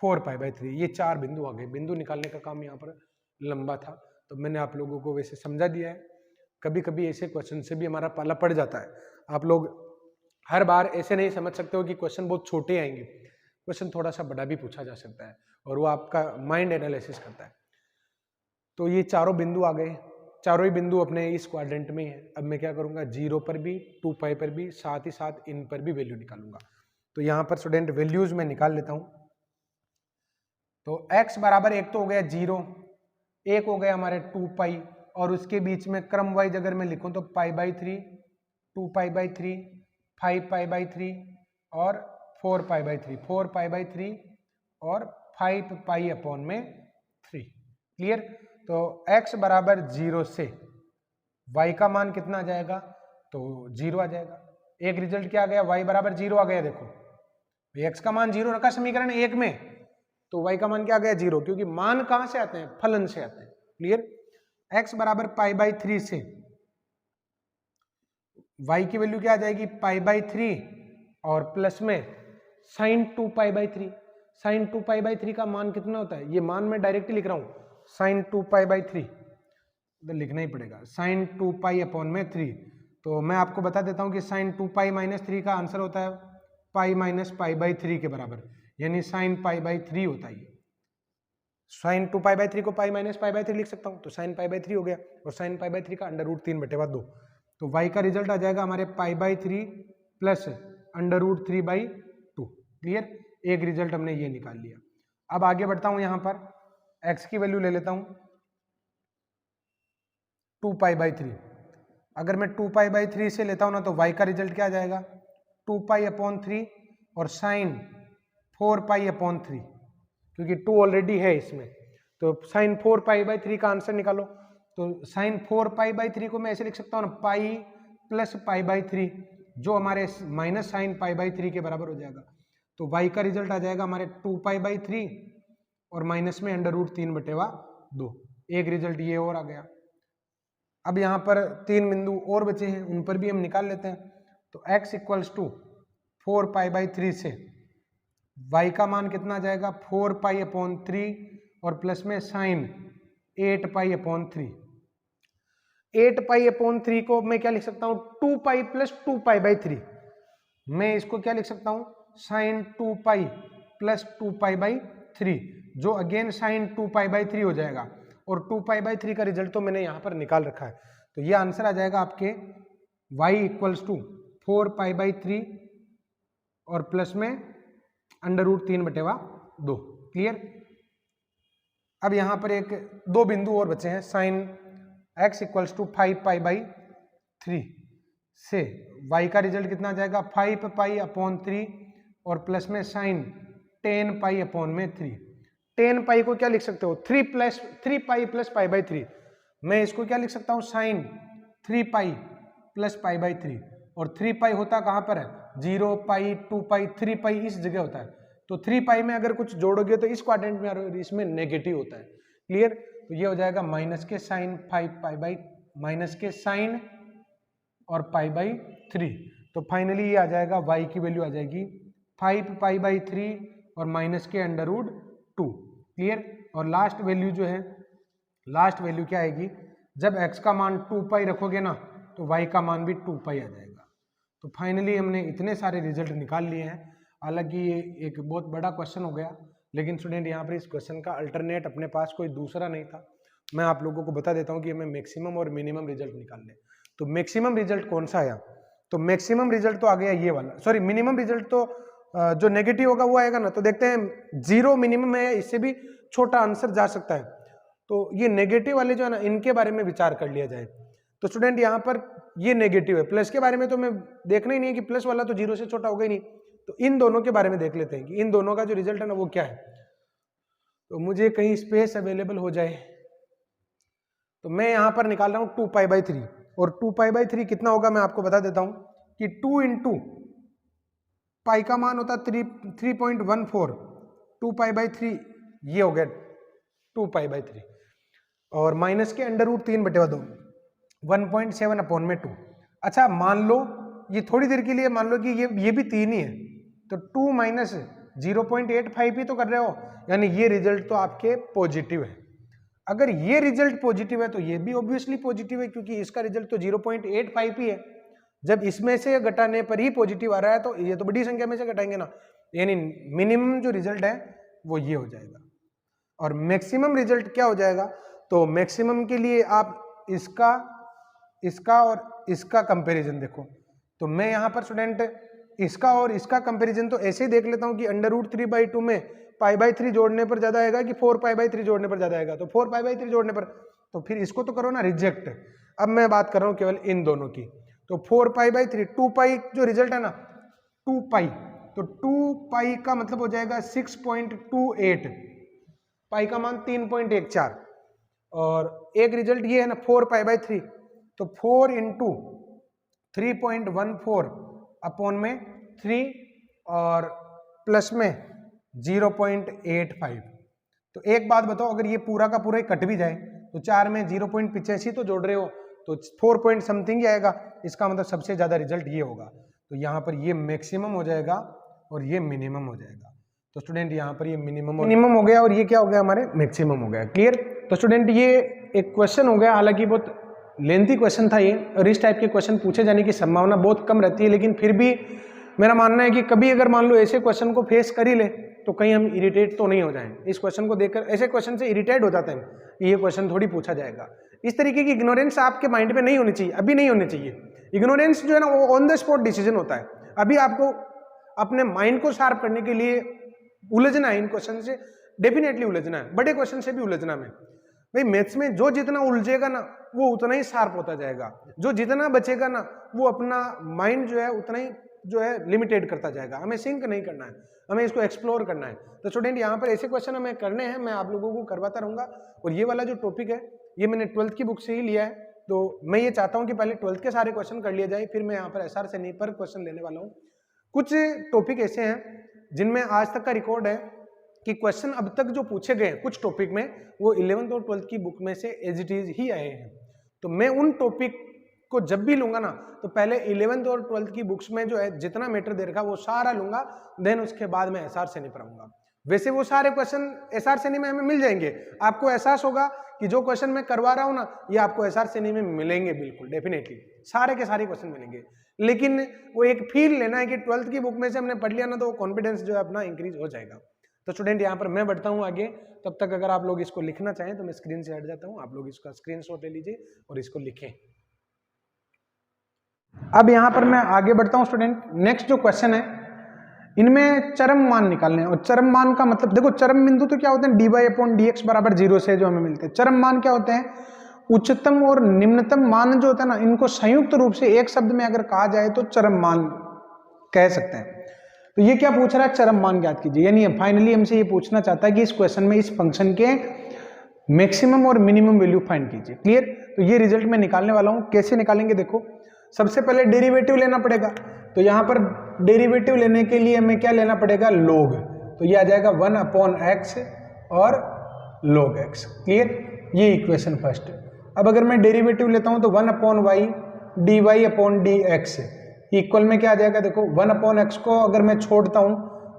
4 पाई बाई 3, ये 4 बिंदु आ गए। बिंदु निकालने का काम यहाँ पर लंबा था, तो मैंने आप लोगों को वैसे समझा दिया है। कभी कभी ऐसे क्वेश्चन से भी हमारा पाला पड़ जाता है, आप लोग हर बार ऐसे नहीं समझ सकते हो कि क्वेश्चन बहुत छोटे आएंगे, क्वेश्चन थोड़ा सा बड़ा भी पूछा जा सकता है, और वो आपका माइंड एनालिसिस करता है। तो ये चारों बिंदु आ गए, चारों ही बिंदु अपने इस क्वाड्रेंट में है। अब मैं क्या करूंगा, 0 पर भी 2 पाई पर भी, साथ ही साथ इन पर भी वैल्यू निकालूंगा। तो यहाँ पर स्टूडेंट वैल्यूज में निकाल लेता हूँ। तो x बराबर एक तो हो गया 0, एक हो गया हमारे 2 पाई, और उसके बीच में क्रम वाइज अगर मैं लिखूं तो पाई by 3, 2 pi by 3, 5 pi by 3 और 4 पाई बाई 3, 4 पाई बाई 3 और 5 पाई अपॉन में 3। क्लियर? तो x बराबर 0 से y का मान कितना आ जाएगा, तो 0 आ जाएगा। एक रिजल्ट क्या आ गया, y बराबर 0 आ गया। देखो x का मान 0 रखा समीकरण 1 में, तो y का मान क्या आ गया 0, क्योंकि मान कहां से आते हैं, फलन से आते हैं। क्लियर? x बराबर पाई बाई 3 से y की वैल्यू क्या आ जाएगी पाई बाई 3 और प्लस में sine 2 pi by 3। Sine 2 pi by 3 का मान कितना होता है, ये मान मैं डायरेक्टली लिख रहा हूं, साइन 2 पाई बाई 3 तो लिखना ही पड़ेगा, साइन 2 पाई अपॉन में 3। तो मैं आपको बता देता हूं कि साइन 2 पाई माइनस 3 का आंसर होता है पाई माइनस पाई बाई 3 के बराबर, यानी साइन पाई बाई 3 होता है। साइन 2 पाई बाई 3 को पाई माइनस पाई बाई 3 लिख सकता हूं, तो साइन पाई बाई 3 हो गया, और साइन पाई बाई 3 का अंडर रूट 3/2, तो y का रिजल्ट आ जाएगा हमारे pi by 3 plus under root 3/2। Clear? एक रिजल्ट हमने ये निकाल लिया। अब आगे बढ़ता हूं, यहां पर x की वैल्यू ले लेता हूं 2 पाई बाई 3। अगर मैं 2 पाई बाई 3 से लेता हूं ना, तो y का रिजल्ट क्या आ जाएगा 2 पाई अपॉन 3 और साइन 4 पाई अपॉन 3, क्योंकि 2 ऑलरेडी है इसमें, तो साइन 4 पाई बाई 3 का आंसर निकालो। तो साइन 4 पाई बाई 3 को मैं ऐसे लिख सकता हूँ ना, पाई प्लस पाई बाई 3 जो हमारे माइनस साइन पाई बाई 3 के बराबर हो जाएगा। तो y का रिजल्ट आ जाएगा हमारे 2 पाई बाई 3 और माइनस में अंडर रूट 3/2। एक रिजल्ट ये और आ गया। अब यहाँ पर 3 बिंदु और बचे हैं, उन पर भी हम निकाल लेते हैं। तो x equals to 4 pi by 3 से y का मान कितना आ जाएगा 4 पाई अपॉन 3 और प्लस में sine 8 pi upon 3। 8 pi upon 3 को मैं क्या लिख सकता हूँ 2 पाई प्लस 2 पाई बाई 3। मैं इसको क्या लिख सकता हूँ sine 2 pi plus 2 pi by 3, जो अगेन साइन 2 पाई बाई 3 हो जाएगा। और 2 पाई बाई 3 का रिजल्ट तो मैंने यहाँ पर निकाल रखा है। तो ये आंसर आ जाएगा आपके y equals to 4 pi by 3 और प्लस में अंडर रूट 3/2। क्लियर। अब यहाँ पर एक 2 बिंदु और बचे हैं। Sine x equals to 5 pi by 3 से y का रिजल्ट कितना आ जाएगा 5 पाई अपॉन 3 और प्लस में साइन 10 पाई अपॉन में 3। 10 पाई को क्या लिख सकते हो 3 पाई प्लस पाई बाई 3। मैं इसको क्या लिख सकता हूँ sine 3 pi plus pi by 3। और 3 पाई होता कहाँ पर है 0 पाई 2 पाई 3 पाई इस जगह होता है। तो 3 पाई में अगर कुछ जोड़ोगे तो इस क्वाड्रेंट में और इसमें नेगेटिव होता है। क्लियर। तो ये हो जाएगा माइनस के साइन 5 पाई बाई माइनस के साइन और पाई बाई 3। तो फाइनली ये आ जाएगा y की वैल्यू आ जाएगी 5 पाई बाई 3 और माइनस के अंडर रूट 2। क्लियर। और लास्ट वैल्यू जो है लास्ट वैल्यू क्या आएगी जब x का मान 2 पाई रखोगे ना तो y का मान भी 2 पाई आ जाएगा। तो फाइनली हमने इतने सारे रिजल्ट निकाल लिए हैं। हालांकि ये एक बहुत बड़ा क्वेश्चन हो गया, लेकिन स्टूडेंट यहाँ पर इस क्वेश्चन का अल्टरनेट अपने पास कोई दूसरा नहीं था। मैं आप लोगों को बता देता हूँ कि हमें मैक्सिमम और मिनिमम रिजल्ट निकालने। तो मैक्सिमम रिजल्ट कौन सा आया तो मैक्सिमम रिजल्ट तो आ गया ये वाला, सॉरी मिनिमम रिजल्ट तो जो नेगेटिव होगा वो आएगा ना। तो देखते हैं 0 मिनिमम है, इससे भी छोटा आंसर जा सकता है। तो ये नेगेटिव वाले जो है ना इनके बारे में विचार कर लिया जाए। तो स्टूडेंट यहाँ पर ये नेगेटिव है, प्लस के बारे में तो मैं देखना ही नहीं है कि प्लस वाला तो 0 से छोटा होगा ही नहीं। तो इन दोनों के बारे में देख लेते हैं कि इन दोनों का जो रिजल्ट है ना वो क्या है। तो मुझे कहीं स्पेस अवेलेबल हो जाए तो मैं यहाँ पर निकाल रहा हूँ 2 पाई बाई 3 और 2 पाई बाई 3 कितना होगा मैं आपको बता देता हूँ कि 2 इंटू पाई का मान होता 3.14, 2 पाई बाई 3 ये हो गया 2 पाई बाई 3 और माइनस के अंडर रूट 3/2 1.7 अपॉन में 2। अच्छा मान लो ये थोड़ी देर के लिए मान लो कि ये भी 3 ही है, तो 2 माइनस 0.85 ही तो कर रहे हो, यानी ये रिजल्ट तो आपके पॉजिटिव है। अगर ये रिजल्ट पॉजिटिव है तो ये भी ऑब्वियसली पॉजिटिव है, क्योंकि इसका रिजल्ट तो 0.85 ही है। जब इसमें से घटाने पर ही पॉजिटिव आ रहा है तो ये तो बड़ी संख्या में से घटाएंगे ना, यानी मिनिमम जो रिजल्ट है वो ये हो जाएगा। और मैक्सिमम रिजल्ट क्या हो जाएगा, तो मैक्सिमम के लिए आप इसका और इसका कंपैरिजन देखो। तो मैं यहाँ पर स्टूडेंट इसका और इसका कंपैरिजन तो ऐसे ही देख लेता हूँ कि अंडर रूट 3/2 में पाई बाई 3 जोड़ने पर ज्यादा आएगा कि 4 पाई बाई 3 जोड़ने पर ज्यादा आएगा। तो 4 पाई बाई 3 जोड़ने पर, तो फिर इसको तो करो ना रिजेक्ट। अब मैं बात कर रहा हूँ केवल इन दोनों की। तो 4 पाई बाई 3 2 पाई जो रिजल्ट है ना 2 पाई, तो 2 पाई का मतलब हो जाएगा 6.28, पाई का मान 3.14 और एक रिजल्ट ये है ना 4 पाई बाई 3, तो 4 इंटू 3.14 अपॉन में 3 और प्लस में 0.85। तो एक बात बताओ, अगर ये पूरा का पूरा ही कट भी जाए तो 4 में 0.85 तो जोड़ रहे हो तो 4 पॉइंट समथिंग ही आएगा। इसका मतलब सबसे ज्यादा रिजल्ट ये होगा। तो यहाँ पर ये मैक्सिमम हो जाएगा और ये मिनिमम हो जाएगा। तो स्टूडेंट यहाँ पर ये मिनिमम हो गया और ये क्या हो गया हमारे मैक्सिमम हो गया। क्लियर। तो स्टूडेंट ये एक क्वेश्चन हो गया, हालांकि बहुत लेंथी क्वेश्चन था ये, और इस टाइप के क्वेश्चन पूछे जाने की संभावना बहुत कम रहती है, लेकिन फिर भी मेरा मानना है कि कभी अगर मान लो ऐसे क्वेश्चन को फेस कर ही ले तो कहीं हम इरिटेट तो नहीं हो जाएं। इस क्वेश्चन को देखकर ऐसे क्वेश्चन से इरिटेट हो जाते हैं कि ये क्वेश्चन थोड़ी पूछा जाएगा। इस तरीके की इग्नोरेंस आपके माइंड में नहीं होनी चाहिए, अभी नहीं होनी चाहिए। इग्नोरेंस जो है ना वो ऑन द स्पॉट डिसीजन होता है। अभी आपको अपने माइंड को शार्प करने के लिए उलझना है, इन क्वेश्चन से डेफिनेटली उलझना है, बड़े क्वेश्चन से भी उलझना है। भाई मैथ्स में जो जितना उलझेगा ना वो उतना ही शार्प होता जाएगा, जो जितना बचेगा ना वो अपना माइंड जो है उतना ही जो है लिमिटेड करता जाएगा। हमें सिंक नहीं करना है, हमें इसको एक्सप्लोर करना है। तो स्टूडेंट यहाँ पर ऐसे क्वेश्चन हमें करने हैं, मैं आप लोगों को करवाता रहूंगा। और ये वाला जो टॉपिक है ये मैंने 12th की बुक से ही लिया है, तो मैं ये चाहता हूँ कि पहले 12th के सारे क्वेश्चन कर लिए जाए, फिर मैं यहाँ पर SR सेनी पर क्वेश्चन लेने वाला हूँ। कुछ टॉपिक ऐसे हैं जिनमें आज तक का रिकॉर्ड है कि क्वेश्चन अब तक जो पूछे गए कुछ टॉपिक में वो 11th और 12th की बुक में से एज इट इज ही आए हैं। तो मैं उन टॉपिक को जब भी लूंगा ना तो पहले 11th और 12th की बुक्स में जो है जितना मैटर दे रखा वो सारा लूंगा, देन उसके बाद मैं SR सेनी पर आऊंगा। वैसे वो सारे क्वेश्चन SR सेनी में हमें मिल जाएंगे, आपको एहसास होगा कि जो क्वेश्चन मैं करवा रहा हूं ना ये आपको SR सेनी में मिलेंगे, बिल्कुल डेफिनेटली सारे के सारे क्वेश्चन मिलेंगे। लेकिन वो एक फील लेना है कि 12th की बुक में से हमने पढ़ लिया ना तो कॉन्फिडेंस जो है अपना इंक्रीज हो जाएगा। तो स्टूडेंट यहाँ पर मैं बढ़ता हूँ आगे, तब तक अगर आप लोग इसको लिखना चाहें तो मैं स्क्रीन से हट जाता हूँ, आप लोग इसका स्क्रीनशॉट ले लीजिए और इसको लिखें। अब यहाँ पर मैं आगे बढ़ता हूँ स्टूडेंट। नेक्स्ट जो क्वेश्चन है इनमें चरम मान निकालने हैं, और चरम मान का मतलब देखो चरम बिंदु तो क्या होते हैं, dy/dx बराबर 0 से जो हमें मिलते हैं। चरम मान क्या होते हैं, उच्चतम और निम्नतम मान जो होता है ना इनको संयुक्त रूप से एक शब्द में अगर कहा जाए तो चरम मान कह सकते हैं। तो ये क्या पूछ रहा है, चरम मान ज्ञात कीजिए, यानी फाइनली हमसे ये पूछना चाहता है कि इस क्वेश्चन में इस फंक्शन के मैक्सिमम और मिनिमम वैल्यू फाइंड कीजिए। क्लियर। तो ये रिजल्ट मैं निकालने वाला हूं, कैसे निकालेंगे देखो, सबसे पहले डेरिवेटिव लेना पड़ेगा। तो यहां पर डेरिवेटिव लेने के लिए हमें क्या लेना पड़ेगा, log। तो ये आ जाएगा 1/x और log x। क्लियर, ये इक्वेशन फर्स्ट। अब अगर मैं डेरिवेटिव लेता हूं तो 1/y dy/dx इक्वल में क्या आ जाएगा, देखो 1/x को अगर मैं छोड़ता हूं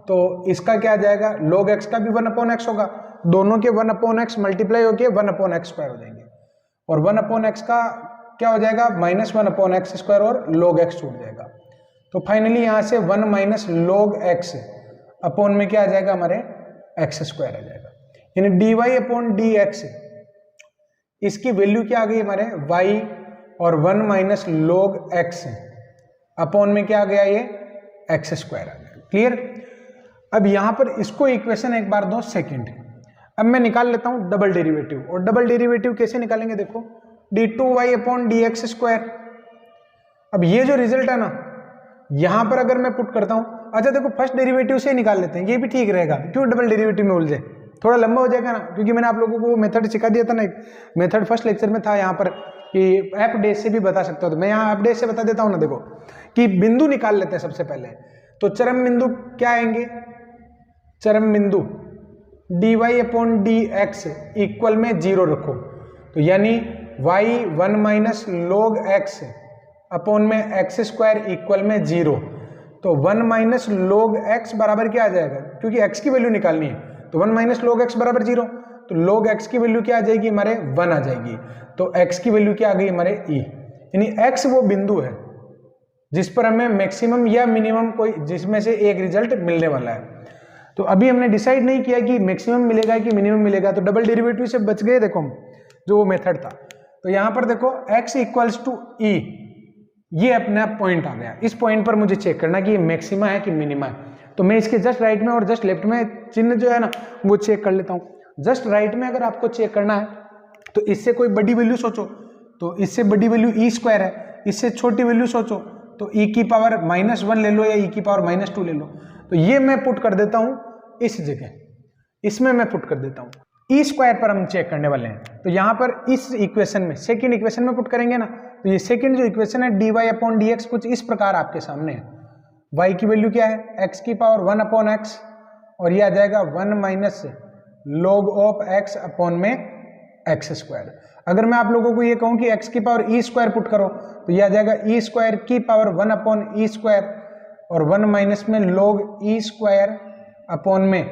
तो इसका क्या आ जाएगा, log x का भी 1/x होगा, दोनों के 1/x मल्टीप्लाई होकर 1/x² हो जाएंगे, और 1/x का क्या हो जाएगा -1/x² और log x छूट जाएगा। तो फाइनली यहां से 1 - log x अपॉन में क्या आ जाएगा, हमारे x² आ जाएगा, यानी dy/dx इसकी वैल्यू क्या आ गई हमारे y, और 1 - log x अपॉन में क्या आ गया, ये x² आ गया। क्लियर। अब यहां पर इसको इक्वेशन एक बार दो सेकंड। अब मैं निकाल लेता हूं डबल डेरिवेटिव, और डबल डेरिवेटिव कैसे निकालेंगे देखो, d2y/dx²। अब ये जो रिजल्ट है ना यहां पर अगर मैं पुट करता हूं, अच्छा देखो फर्स्ट डेरिवेटिव से निकाल लेते हैं, ये भी ठीक रहेगा, क्यों डबल डेरिवेटिव में उलझे, थोड़ा लंबा हो जाएगा ना, क्योंकि मैंने आप लोगों को मेथड सिखा दिया था ना, एक मेथड फर्स्ट लेक्चर में था यहाँ पर कि एफ डैश से भी बता सकता हूं, तो मैं यहाँ एफ डैश से बता देता हूँ ना। देखो कि बिंदु निकाल लेते हैं सबसे पहले, तो चरम बिंदु क्या आएंगे, चरम बिंदु dy/dx इक्वल में 0 रखो, तो यानी y 1 - log x अपॉन में x² इक्वल में 0। तो 1 - log x बराबर क्या आ जाएगा, क्योंकि x की वैल्यू निकालनी है, तो 1 - log x बराबर 0, तो log x की वैल्यू क्या आ जाएगी, हमारे 1 आ जाएगी। तो x की वैल्यू क्या आ गई, हमारे e, यानी x वो बिंदु है जिस पर हमें मैक्सिमम या मिनिमम कोई जिसमें से एक रिजल्ट मिलने वाला है। तो अभी हमने डिसाइड नहीं किया कि मैक्सिमम मिलेगा कि मिनिमम मिलेगा, तो डबल डेरिवेटिव से बच गए देखो हम, जो वो मेथड था। तो यहां पर देखो x = e, ये अपना पॉइंट आ गया, इस पॉइंट पर मुझे चेक करना कि ये मैक्सिमा है कि मिनिमा है। तो मैं इसके जस्ट राइट में और जस्ट लेफ्ट में चिन्ह जो है ना वो चेक कर लेता हूं। जस्ट राइट में अगर आपको चेक करना है तो इससे कोई बड़ी वैल्यू सोचो, तो इससे बड़ी वैल्यू e² है, इससे छोटी वैल्यू सोचो तो e⁻⁻1 ले लो या e⁻⁻2 ले लो। तो ये मैं पुट कर देता हूं इस जगह, इसमें मैं पुट कर देता हूं, e² पर हम चेक करने वाले हैं। तो यहां पर इस इक्वेशन में सेकंड इक्वेशन में पुट करेंगे ना, तो ये सेकंड जो इक्वेशन है dy/dx कुछ इस प्रकार आपके सामने है। y की वैल्यू क्या है, x⁻1/x, और ये आ जाएगा 1 - log x अपॉन में x²। अगर मैं आप लोगों को ये कहूं कि x⁻e² पुट करो तो ये आ जाएगा e²1/e², और 1 में log e² अपॉन में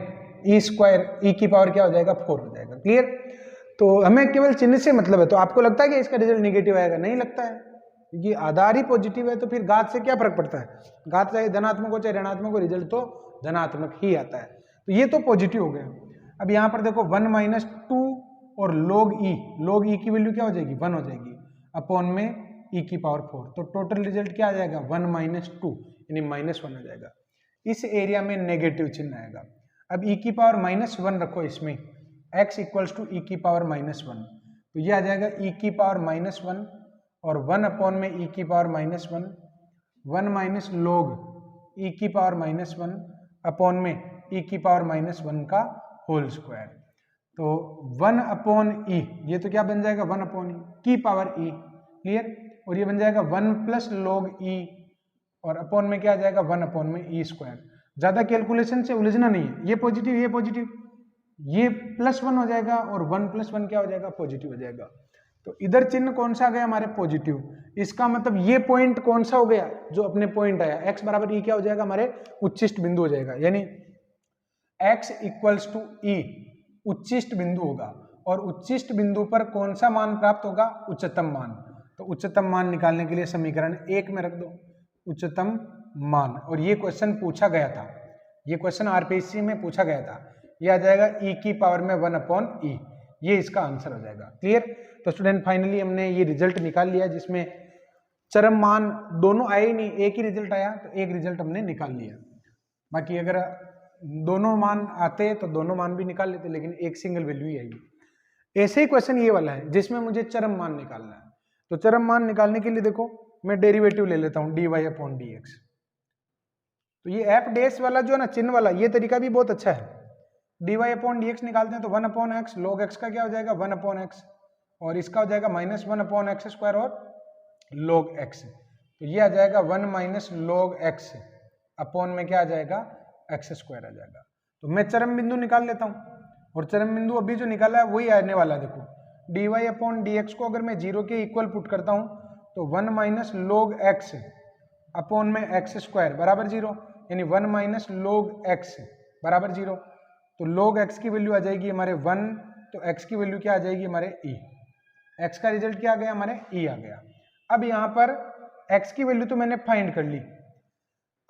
e² e की पावर क्या हो जाएगा, 4 हो जाएगा। क्लियर। तो हमें केवल चिन्ह से मतलब है, तो आपको लगता है कि इसका रिजल्ट नेगेटिव आएगा, नहीं लगता है, क्योंकि आधार ही पॉजिटिव है, तो फिर घात से क्या फर्क पड़ता है, घात चाहे धनात्मक हो चाहे ऋणात्मक हो, रिजल्ट तो धनात्मक ही आता है। तो ये तो पॉजिटिव हो गया। अब यहाँ पर देखो 1 - 2 और log e की वैल्यू क्या हो जाएगी, 1 हो जाएगी, अपॉन में e की पावर 4, तो टोटल रिजल्ट क्या आ जाएगा 1 - 2 यानी -1 आ जाएगा। इस एरिया में नेगेटिव चिन्ह आएगा। अब e की पावर -1 रखो इसमें, x = e की पावर -1, तो ये आ जाएगा e की पावर -1 और 1 अपॉन में e की पावर -1, 1 - log e की पावर -1 अपॉन में e की पावर -1 का होल स्क्वायर। तो 1 अपॉन e, ये तो क्या बन जाएगा 1 अपॉन e की पावर e, क्लियर। और ये बन जाएगा 1 प्लस लॉग ई और अपॉन में क्या आ जाएगा 1 अपॉन में ई स्क्वायर। ज्यादा कैलकुलेशन से उलझना नहीं है, ये पॉजिटिव ये +1 हो जाएगा और 1 + 1 क्या हो जाएगा पॉजिटिव हो जाएगा। तो इधर चिन्ह कौन सा आ गया हमारे पॉजिटिव, इसका मतलब ये पॉइंट कौन सा हो गया जो अपने पॉइंट आया x बराबर ई क्या हो जाएगा हमारे उच्चिष्ट बिंदु हो जाएगा, यानी x = e उच्चिष्ट बिंदु होगा। और उच्चिष्ट बिंदु पर कौन सा मान प्राप्त होगा उच्चतम मान। तो उच्चतम मान निकालने के लिए समीकरण 1 में रख दो उच्चतम मान। और ये क्वेश्चन पूछा गया था, ये क्वेश्चन आरपीएससी में पूछा गया था, ये आ जाएगा e की पावर में 1/e, ये इसका आंसर हो जाएगा। क्लियर। तो स्टूडेंट फाइनली हमने ये रिजल्ट निकाल लिया जिसमें चरम मान दोनों आए ही नहीं, एक ही रिजल्ट आया, तो एक रिजल्ट हमने निकाल लिया। बाकी अगर दोनों मान आते तो दोनों मान भी निकाल लेते, लेकिन एक सिंगल वैल्यू ही आएगी। ऐसे ही क्वेश्चन ये वाला है जिसमें मुझे चरम मान निकालना है। तो चरम मान निकालने के लिए देखो मैं डेरिवेटिव ले लेता हूं dy/dx। तो ये एफ डैश वाला जो है ना चिन्ह वाला, ये तरीका भी बहुत अच्छा है। dy/dx निकालते हैं तो 1/x log x का क्या हो जाएगा 1/x और इसका हो जाएगा -1/x² और log x। तो ये आ जाएगा 1 - log x अपॉन में क्या आ जाएगा x² आ जाएगा। तो मैं चरम बिंदु निकाल लेता हूं और चरम बिंदु अभी जो निकाला है वही आने वाला है। देखो dy/dx को अगर मैं 0 के इक्वल पुट करता हूं तो 1 - log x अपॉन में x² बराबर 0, यानी 1 - log x बराबर 0। तो log x की वैल्यू आ जाएगी हमारे 1, तो x की वैल्यू क्या आ जाएगी हमारे e। x का रिजल्ट क्या आ गया हमारे e आ गया। अब यहाँ पर x की वैल्यू तो मैंने फाइंड कर ली,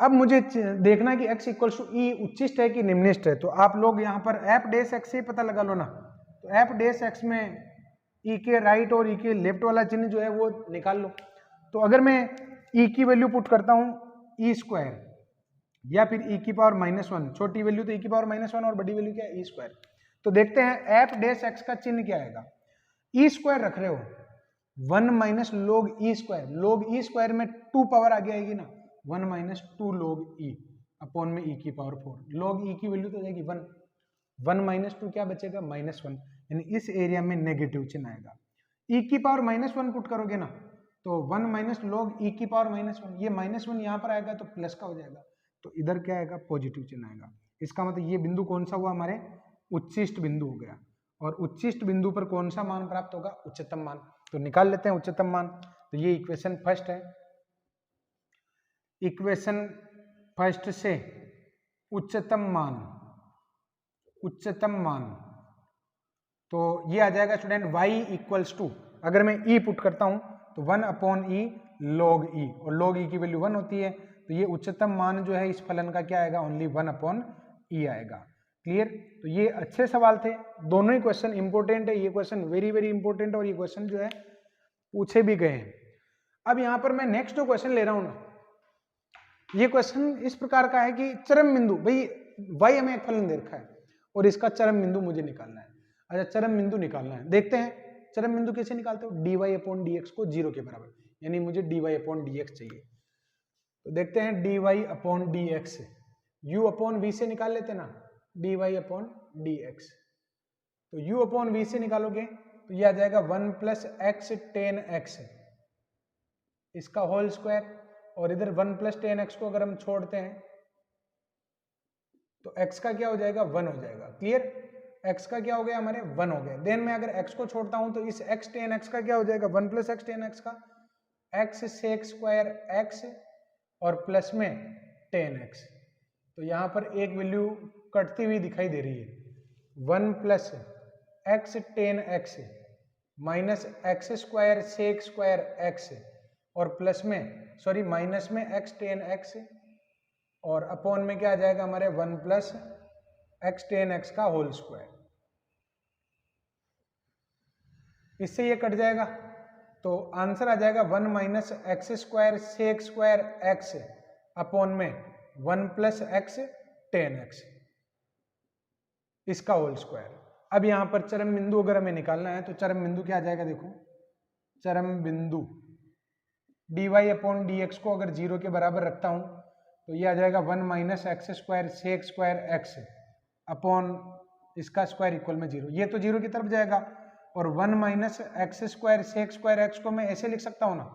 अब मुझे देखना है कि x = e उच्चिष्ट है कि निम्निष्ट है। तो आप लोग यहाँ पर f' x से पता लगा लो ना। तो f' में e के राइट और e के लेफ्ट वाला चिन्ह जो है वो निकाल लो। तो अगर मैं e की वैल्यू पुट करता हूँ e² या फिर e की पावर -1, छोटी वैल्यू तो e की पावर -1 और बड़ी वैल्यू क्या है e²। तो देखते हैं f' का चिन्ह क्या आएगा। e² रख रहे हो 1 - log e², log e² में 2 पावर आगे आएगी ना, 1 - 2 log e अपॉन में e की पावर 4। log e की वैल्यू तो जाएगी 1, 1 - 2 क्या बचेगा -1, यानी इस एरिया में नेगेटिव चिन्ह आएगा। e की पावर -1 पुट करोगे ना तो 1 - log e की पावर -1, ये -1 यहाँ पर आएगा तो प्लस का हो जाएगा, तो इधर क्या आएगा पॉजिटिव चिन्ह आएगा। इसका मतलब ये बिंदु कौन सा हुआ हमारे उच्चिष्ट बिंदु हो गया। और उच्चिष्ट बिंदु पर कौन सा मान प्राप्त होगा उच्चतम मान। तो निकाल लेते हैं उच्चतम मान। तो ये इक्वेशन फर्स्ट है, इक्वेशन फर्स्ट से उच्चतम मान तो ये आ जाएगा स्टूडेंट y = अगर मैं e पुट करता हूं तो 1/e log e, और log e की वैल्यू 1 होती है। तो ये उच्चतम मान जो है इस फलन का क्या आएगा ओनली 1/e आएगा। क्लियर। तो ये अच्छे सवाल थे, दोनों ही क्वेश्चन इंपॉर्टेंट है, ये क्वेश्चन वेरी वेरी इंपॉर्टेंट है और ये क्वेश्चन जो है पूछे भी गए हैं। अब यहाँ पर मैं नेक्स्ट जो क्वेश्चन ले रहा हूं ना, ये क्वेश्चन इस प्रकार का है कि चरम बिंदु, भाई y हमें एक फलन दे रखा है और इसका चरम बिंदु मुझे निकालना है। अच्छा चरम बिंदु निकालना है, देखते हैं चरम बिंदु कैसे निकालते हो। dy/dx को 0 के बराबर, यानी मुझे dy/dx चाहिए। तो देखते हैं dy/dx u/v से निकाल लेते ना, dy/dx। तो u/v से निकालोगे तो ये आ जाएगा 1 + x tan x इसका होल स्क्वायर, और इधर 1 + tan x को अगर हम छोड़ते हैं तो x का क्या हो जाएगा 1 हो जाएगा। क्लियर। x का क्या हो गया हमारे 1 हो गया। देन मैं अगर x को छोड़ता हूं तो इस x tan x का क्या हो जाएगा 1 + x tan x का x sec² x और प्लस में tan x। तो यहां पर एक वैल्यू कटती हुई दिखाई दे रही है, 1 + x tan x minus x² sec² x और प्लस में सॉरी माइनस में x tan x और अपॉन में क्या आ जाएगा हमारे 1 + x tan x का होल स्क्वायर। इससे ये कट जाएगा तो आंसर आ जाएगा 1 - x² sec² x अपॉन में 1 + x tan x इसका होल स्क्वायर। अब यहां पर चरम बिंदु अगर हमें निकालना है तो चरम बिंदु क्या आ जाएगा, देखो चरम बिंदु dy/dx को अगर 0 के बराबर रखता हूं तो ये आ जाएगा 1 - x² sec² x अपॉन इसका स्क्वायर इक्वल में 0। ये तो 0 की तरफ जाएगा और 1 minus x square sec square x को मैं ऐसे लिख सकता हूँ ना,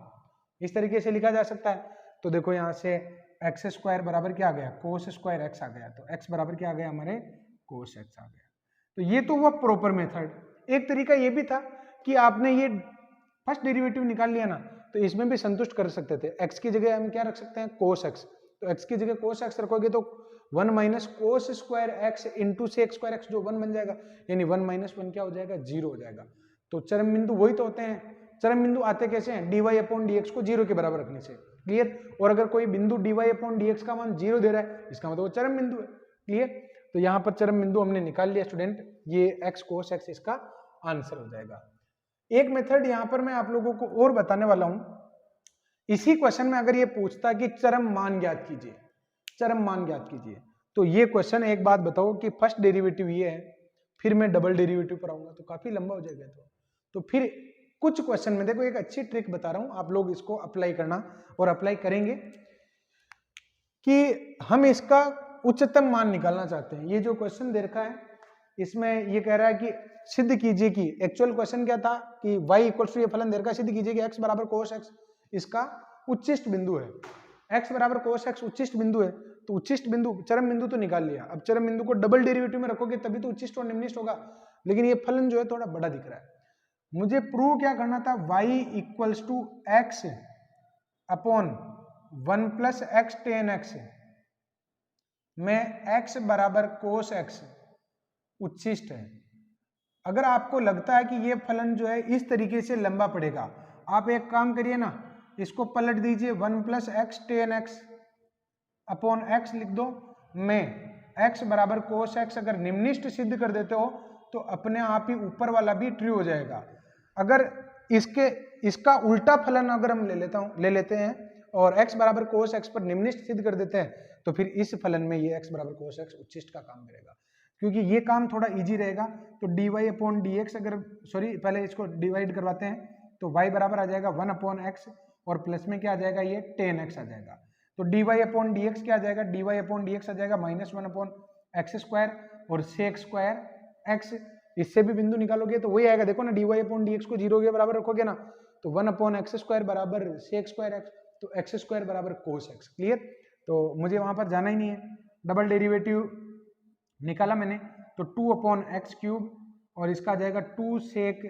इस तरीके से लिखा जा सकता है। तो देखो यहाँ से एक्स स्क्वायर बराबर क्या आ गया, कोस स्क्वायर एक्स आ गया, तो एक्स बराबर क्या आ गया हमारे, कोस एक्स आ गया। तो ये तो हुआ प्रॉपर मेथड। एक तरीका ये भी था कि आपने ये फर्स्ट डेरिवेटिव निकाल लिया ना, तो इसमें भी संतुष्ट कर सकते थे। एक्स की जगह हम क्या रख सकते हैं, कोस एक्स, तो एक्स की जगह कोस एक्स रखोगे तो 1 minus cos square x into sec square x जो 1 बन जाएगा, यानी 1 माइनस 1 क्या हो जाएगा, 0 हो जाएगा। तो चरम बिंदु वही तो होते हैं, चरम बिंदु आते कैसे हैं, dy अपॉन dx को 0 के बराबर रखने से, क्लियर। और अगर कोई बिंदु dy अपॉन dx का मान 0 दे रहा है, इसका मतलब वो चरम बिंदु है, क्लियर। तो यहाँ पर चरम बिंदु हमने निकाल लिया स्टूडेंट, ये x कोस x इसका आंसर हो जाएगा। एक मेथड यहाँ पर मैं आप लोगों को और बताने वाला हूं। इसी क्वेश्चन में अगर ये पूछता कि चरम मान ज्ञात कीजिए, चरम मान ज्ञात कीजिए, तो ये क्वेश्चन एक बात बताओ कि फर्स्ट डेरिवेटिव ये है, फिर मैं डबल डेरिवेटिव पर आऊंगा तो काफी लंबा हो जाएगा। तो फिर कुछ क्वेश्चन में देखो एक अच्छी ट्रिक बता रहा हूं, आप लोग इसको अप्लाई करना और अप्लाई करेंगे कि हम इसका उच्चतम मान निकालना चाहते हैं। ये जो क्वेश्चन दे रखा है इसमें ये कह रहा है कि सिद्ध कीजिए कि, एक्चुअल क्वेश्चन क्या था कि y इक्वल्स टू ये फलन दे रखा है, सिद्ध कीजिए कि x बराबर कोस x इसका उच्चिष्ट बिंदु है। x बराबर कोस x उच्चिष्ट बिंदु है, तो उच्चिष्ट बिंदु चरम बिंदु तो निकाल लिया, अब चरम बिंदु को डबल डेरिवेटिव में रखोगे तभी तो उच्चिष्ट और निम्निष्ट होगा, लेकिन ये फलन जो है थोड़ा बड़ा दिख रहा है। मुझे प्रूव क्या करना था, y equals to x upon 1 plus x tan x में x बराबर कोस x उच्चिष्ट है। अगर आपको लगता है कि ये फलन जो है इस तरीके से लंबा पड़ेगा, आप एक काम करिए ना, इसको पलट दीजिए, 1 plus x tan x upon x लिख दो, में x बराबर कोस x अगर निम्निष्ट सिद्ध कर देते हो तो अपने आप ही ऊपर वाला भी ट्रू हो जाएगा। अगर इसका उल्टा फलन अगर हम ले लेते हैं और x बराबर कोस x पर निम्निष्ट सिद्ध कर देते हैं, तो फिर इस फलन में ये x बराबर कोस x उच्चिष्ट का काम करेगा, क्योंकि ये काम थोड़ा इजी रहेगा। तो dy अपॉन dx अगर, सॉरी पहले इसको डिवाइड करवाते हैं, तो y बराबर आ जाएगा 1 अपॉन x और प्लस में क्या आ जाएगा, ये 10x आ जाएगा। तो dy अपॉन dx क्या आ जाएगा, dy अपॉन dx आ जाएगा -1 अपॉन एक्स स्क्वायर और सेक स्क्वायर x, इससे भी बिंदु निकालोगे तो वही आएगा। देखो ना, dy अपॉन dx को 0 के बराबर रखोगे ना, तो 1 अपॉन एक्स स्क्वायर बराबर सेक स्क्वायर x, तो एक्स स्क्वायर बराबर कोस x, क्लियर। तो मुझे वहां पर जाना ही नहीं है, डबल डेरिवेटिव निकाला मैंने, तो 2 अपॉन एक्स क्यूब और इसका आ जाएगा 2 सेक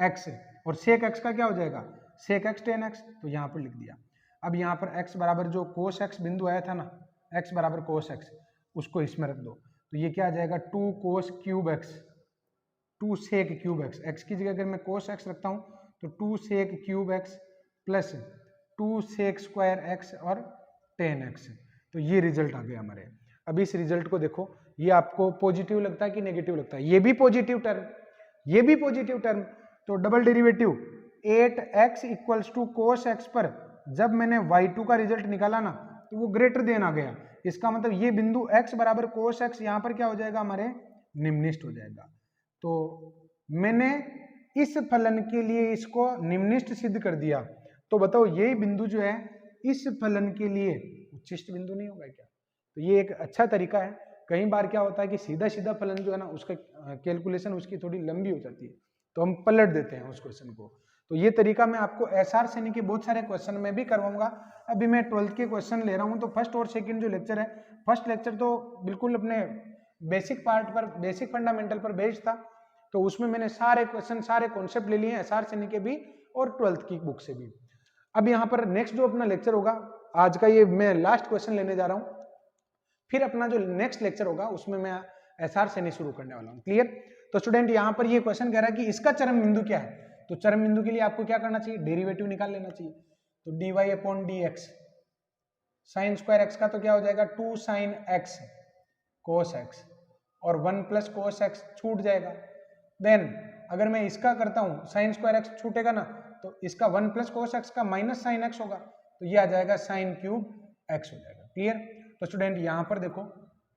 x, और सेक x का क्या हो जाएगा, सेक x टेन x, तो यहाँ पर लिख दिया। अब यहाँ पर x बराबर जो कोस x बिंदु आया था ना, x बराबर कोस x, उसको इसमें रख दो, तो ये क्या आ जाएगा 2 cos cube x, 2 sec cube x, x की जगह अगर मैं कोस x रखता हूँ तो 2 sec cube x plus 2 sec square x और 10x, तो ये रिजल्ट आ गया हमारे। अब इस रिजल्ट को देखो, ये आपको पॉजिटिव लगता है कि नेगेटिव लगता है, ये भी पॉजिटिव टर्म, ये भी पॉजिटिव टर्म, तो double derivative 8x equals to cos x पर जब मैंने y2 का रिजल्ट निकाला ना, तो वो ग्रेटर देन आ गया, इसका मतलब ये बिंदु x बराबर कोस x यहाँ पर क्या हो जाएगा, हमारे निम्निष्ट हो जाएगा। तो मैंने इस फलन के लिए इसको निम्निष्ट सिद्ध कर दिया, तो बताओ ये बिंदु जो है इस फलन के लिए उच्चिष्ट बिंदु नहीं होगा क्या। तो ये एक अच्छा तरीका है। कई बार क्या होता है कि सीधा सीधा फलन जो है ना, उसका कैलकुलेशन उसकी थोड़ी लंबी हो जाती है, तो हम पलट देते हैं उस क्वेश्चन को। तो ये तरीका मैं आपको एसआर सैनी के बहुत सारे क्वेश्चन में भी करवाऊंगा। अभी मैं 12th के क्वेश्चन ले रहा हूँ, तो फर्स्ट और सेकंड जो लेक्चर है, फर्स्ट लेक्चर तो बिल्कुल अपने बेसिक पार्ट पर, बेसिक फंडामेंटल पर बेस्ड था, तो उसमें मैंने सारे क्वेश्चन, सारे कॉन्सेप्ट ले लिए एसआर सैनी के भी और 12th की बुक से भी। अब यहाँ पर नेक्स्ट जो अपना लेक्चर होगा, आज का ये मैं लास्ट क्वेश्चन लेने जा रहा हूँ, फिर अपना जो नेक्स्ट लेक्चर होगा उसमें मैं एसआर सैनी शुरू करने वाला हूँ, क्लियर। तो स्टूडेंट यहाँ पर ये क्वेश्चन कह रहा है कि इसका चरम बिंदु क्या है, तो चरम बिंदु के लिए आपको क्या करना चाहिए, डेरिवेटिव निकाल लेना चाहिए। तो dy upon dx sine square x का तो क्या हो जाएगा 2 साइन x कोस x और 1 प्लस कोस x छूट जाएगा। देन अगर मैं इसका करता हूँ, साइन स्क्वायर x छूटेगा ना, तो इसका 1 प्लस कोस x का माइनस साइन x होगा, तो ये आ जाएगा साइन क्यूब x हो जाएगा, क्लियर। तो स्टूडेंट यहाँ पर देखो,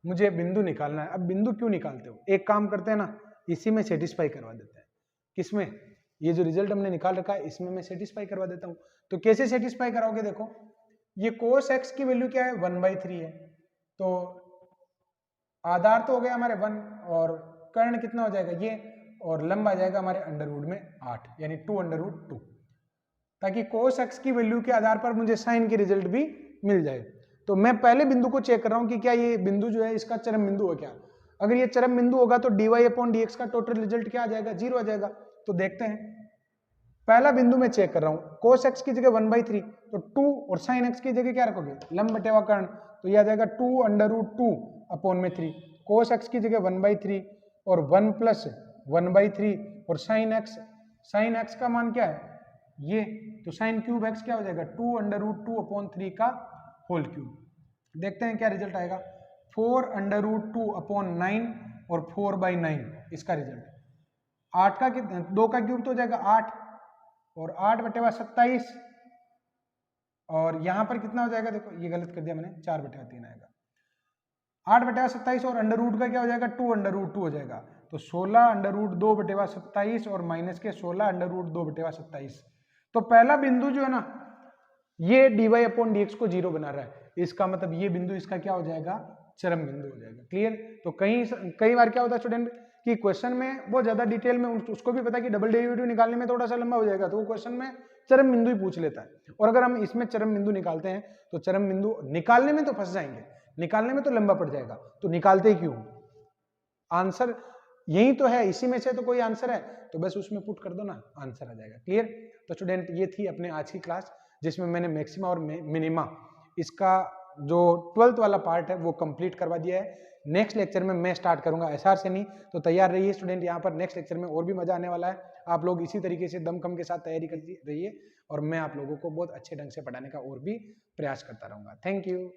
मुझे बिंदु निकालना है। अब बिंदु क्यों निकालते हो, एक काम करते हैं ना, इसी में सेटिस्फाई करवा देते हैं। किसमें, ये जो रिजल्ट हमने निकाल रखा है इसमें मैं सेटिस्फाई करवा देता हूँ। तो कैसे सेटिस्फाई कराओगे, देखो ये कोस x की वैल्यू क्या है 1/3 है, तो आधार तो हो गया हमारे 1 और कर्ण कितना हो जाएगा, ये और लंब आ जाएगा हमारे अंडर रूट में 8 यानी 2√2, ताकि cos x की वैल्यू के आधार पर मुझे साइन की रिजल्ट भी मिल जाए। तो मैं पहले बिंदु को चेक कर रहा हूं कि क्या ये बिंदु जो है इसका चरम बिंदु है क्या। अगर ये चरम बिंदु होगा तो dy/dx का टोटल रिजल्ट क्या आ जाएगा, 0 आ जाएगा। तो देखते हैं, पहला बिंदु मैं चेक कर रहा हूं, cos x की जगह 1/3, तो 2 और sin x की जगह क्या रखोगे, लंब बटेवा कर्ण, तो ये आ जाएगा 2√2/3। cos x की जगह 1/3 और 1 + 1/3 और sin x का मान क्या है ये, तो sin क्यूब x क्या हो जाएगा 2√2/3 का होल क्यूब। देखते हैं क्या रिजल्ट आएगा, 4√2/9 और 4/9 इसका रिजल्ट। 8 का कितना, 2 का क्यूब तो हो जाएगा 8 और 8/27 और यहां पर कितना हो जाएगा, देखो ये गलत कर दिया मैंने, 4/3 आएगा। 8/27 और अंडर रूट का क्या हो जाएगा 2√2 हो जाएगा, तो 16√2/27 और माइनस के 16√2/27। तो पहला बिंदु जो है ना ये dy/dx को 0 बना रहा है, इसका मतलब ये बिंदु इसका क्या हो जाएगा, चरम बिंदु हो जाएगा। क्लियर। तो कई बार क्या होता है स्टूडेंट कि क्वेश्चन में बहुत ज्यादा डिटेल में, उसको भी पता है कि डबल डेरिवेटिव निकालने में थोड़ा सा लंबा हो जाएगा, तो वो क्वेश्चन में चरम बिंदु ही पूछ लेता है। और अगर हम इसमें चरम बिंदु निकालते हैं तो चरम बिंदु निकालने में तो फंस जाएंगे, निकालने में तो लंबा पड़ जाएगा, तो निकालते ही क्यों, आंसर यही तो है, इसी में से तो कोई आंसर है, तो बस उसमें पुट कर दो ना, आंसर आ जाएगा। क्लियर। तो स्टूडेंट ये थी अपने आज की क्लास, जिसमें मैंने मैक्सिमा और मिनिमा इसका जो 12th वाला पार्ट है वो कंप्लीट करवा दिया है। नेक्स्ट लेक्चर में मैं स्टार्ट करूंगा एसआर से नहीं, तो तैयार रहिए स्टूडेंट, यहाँ पर नेक्स्ट लेक्चर में और भी मजा आने वाला है। आप लोग इसी तरीके से दमखम के साथ तैयारी करते रहिए और मैं आप लोगों को बहुत अच्छे ढंग से पढ़ाने का और भी प्रयास करता रहूंगा। Thank you.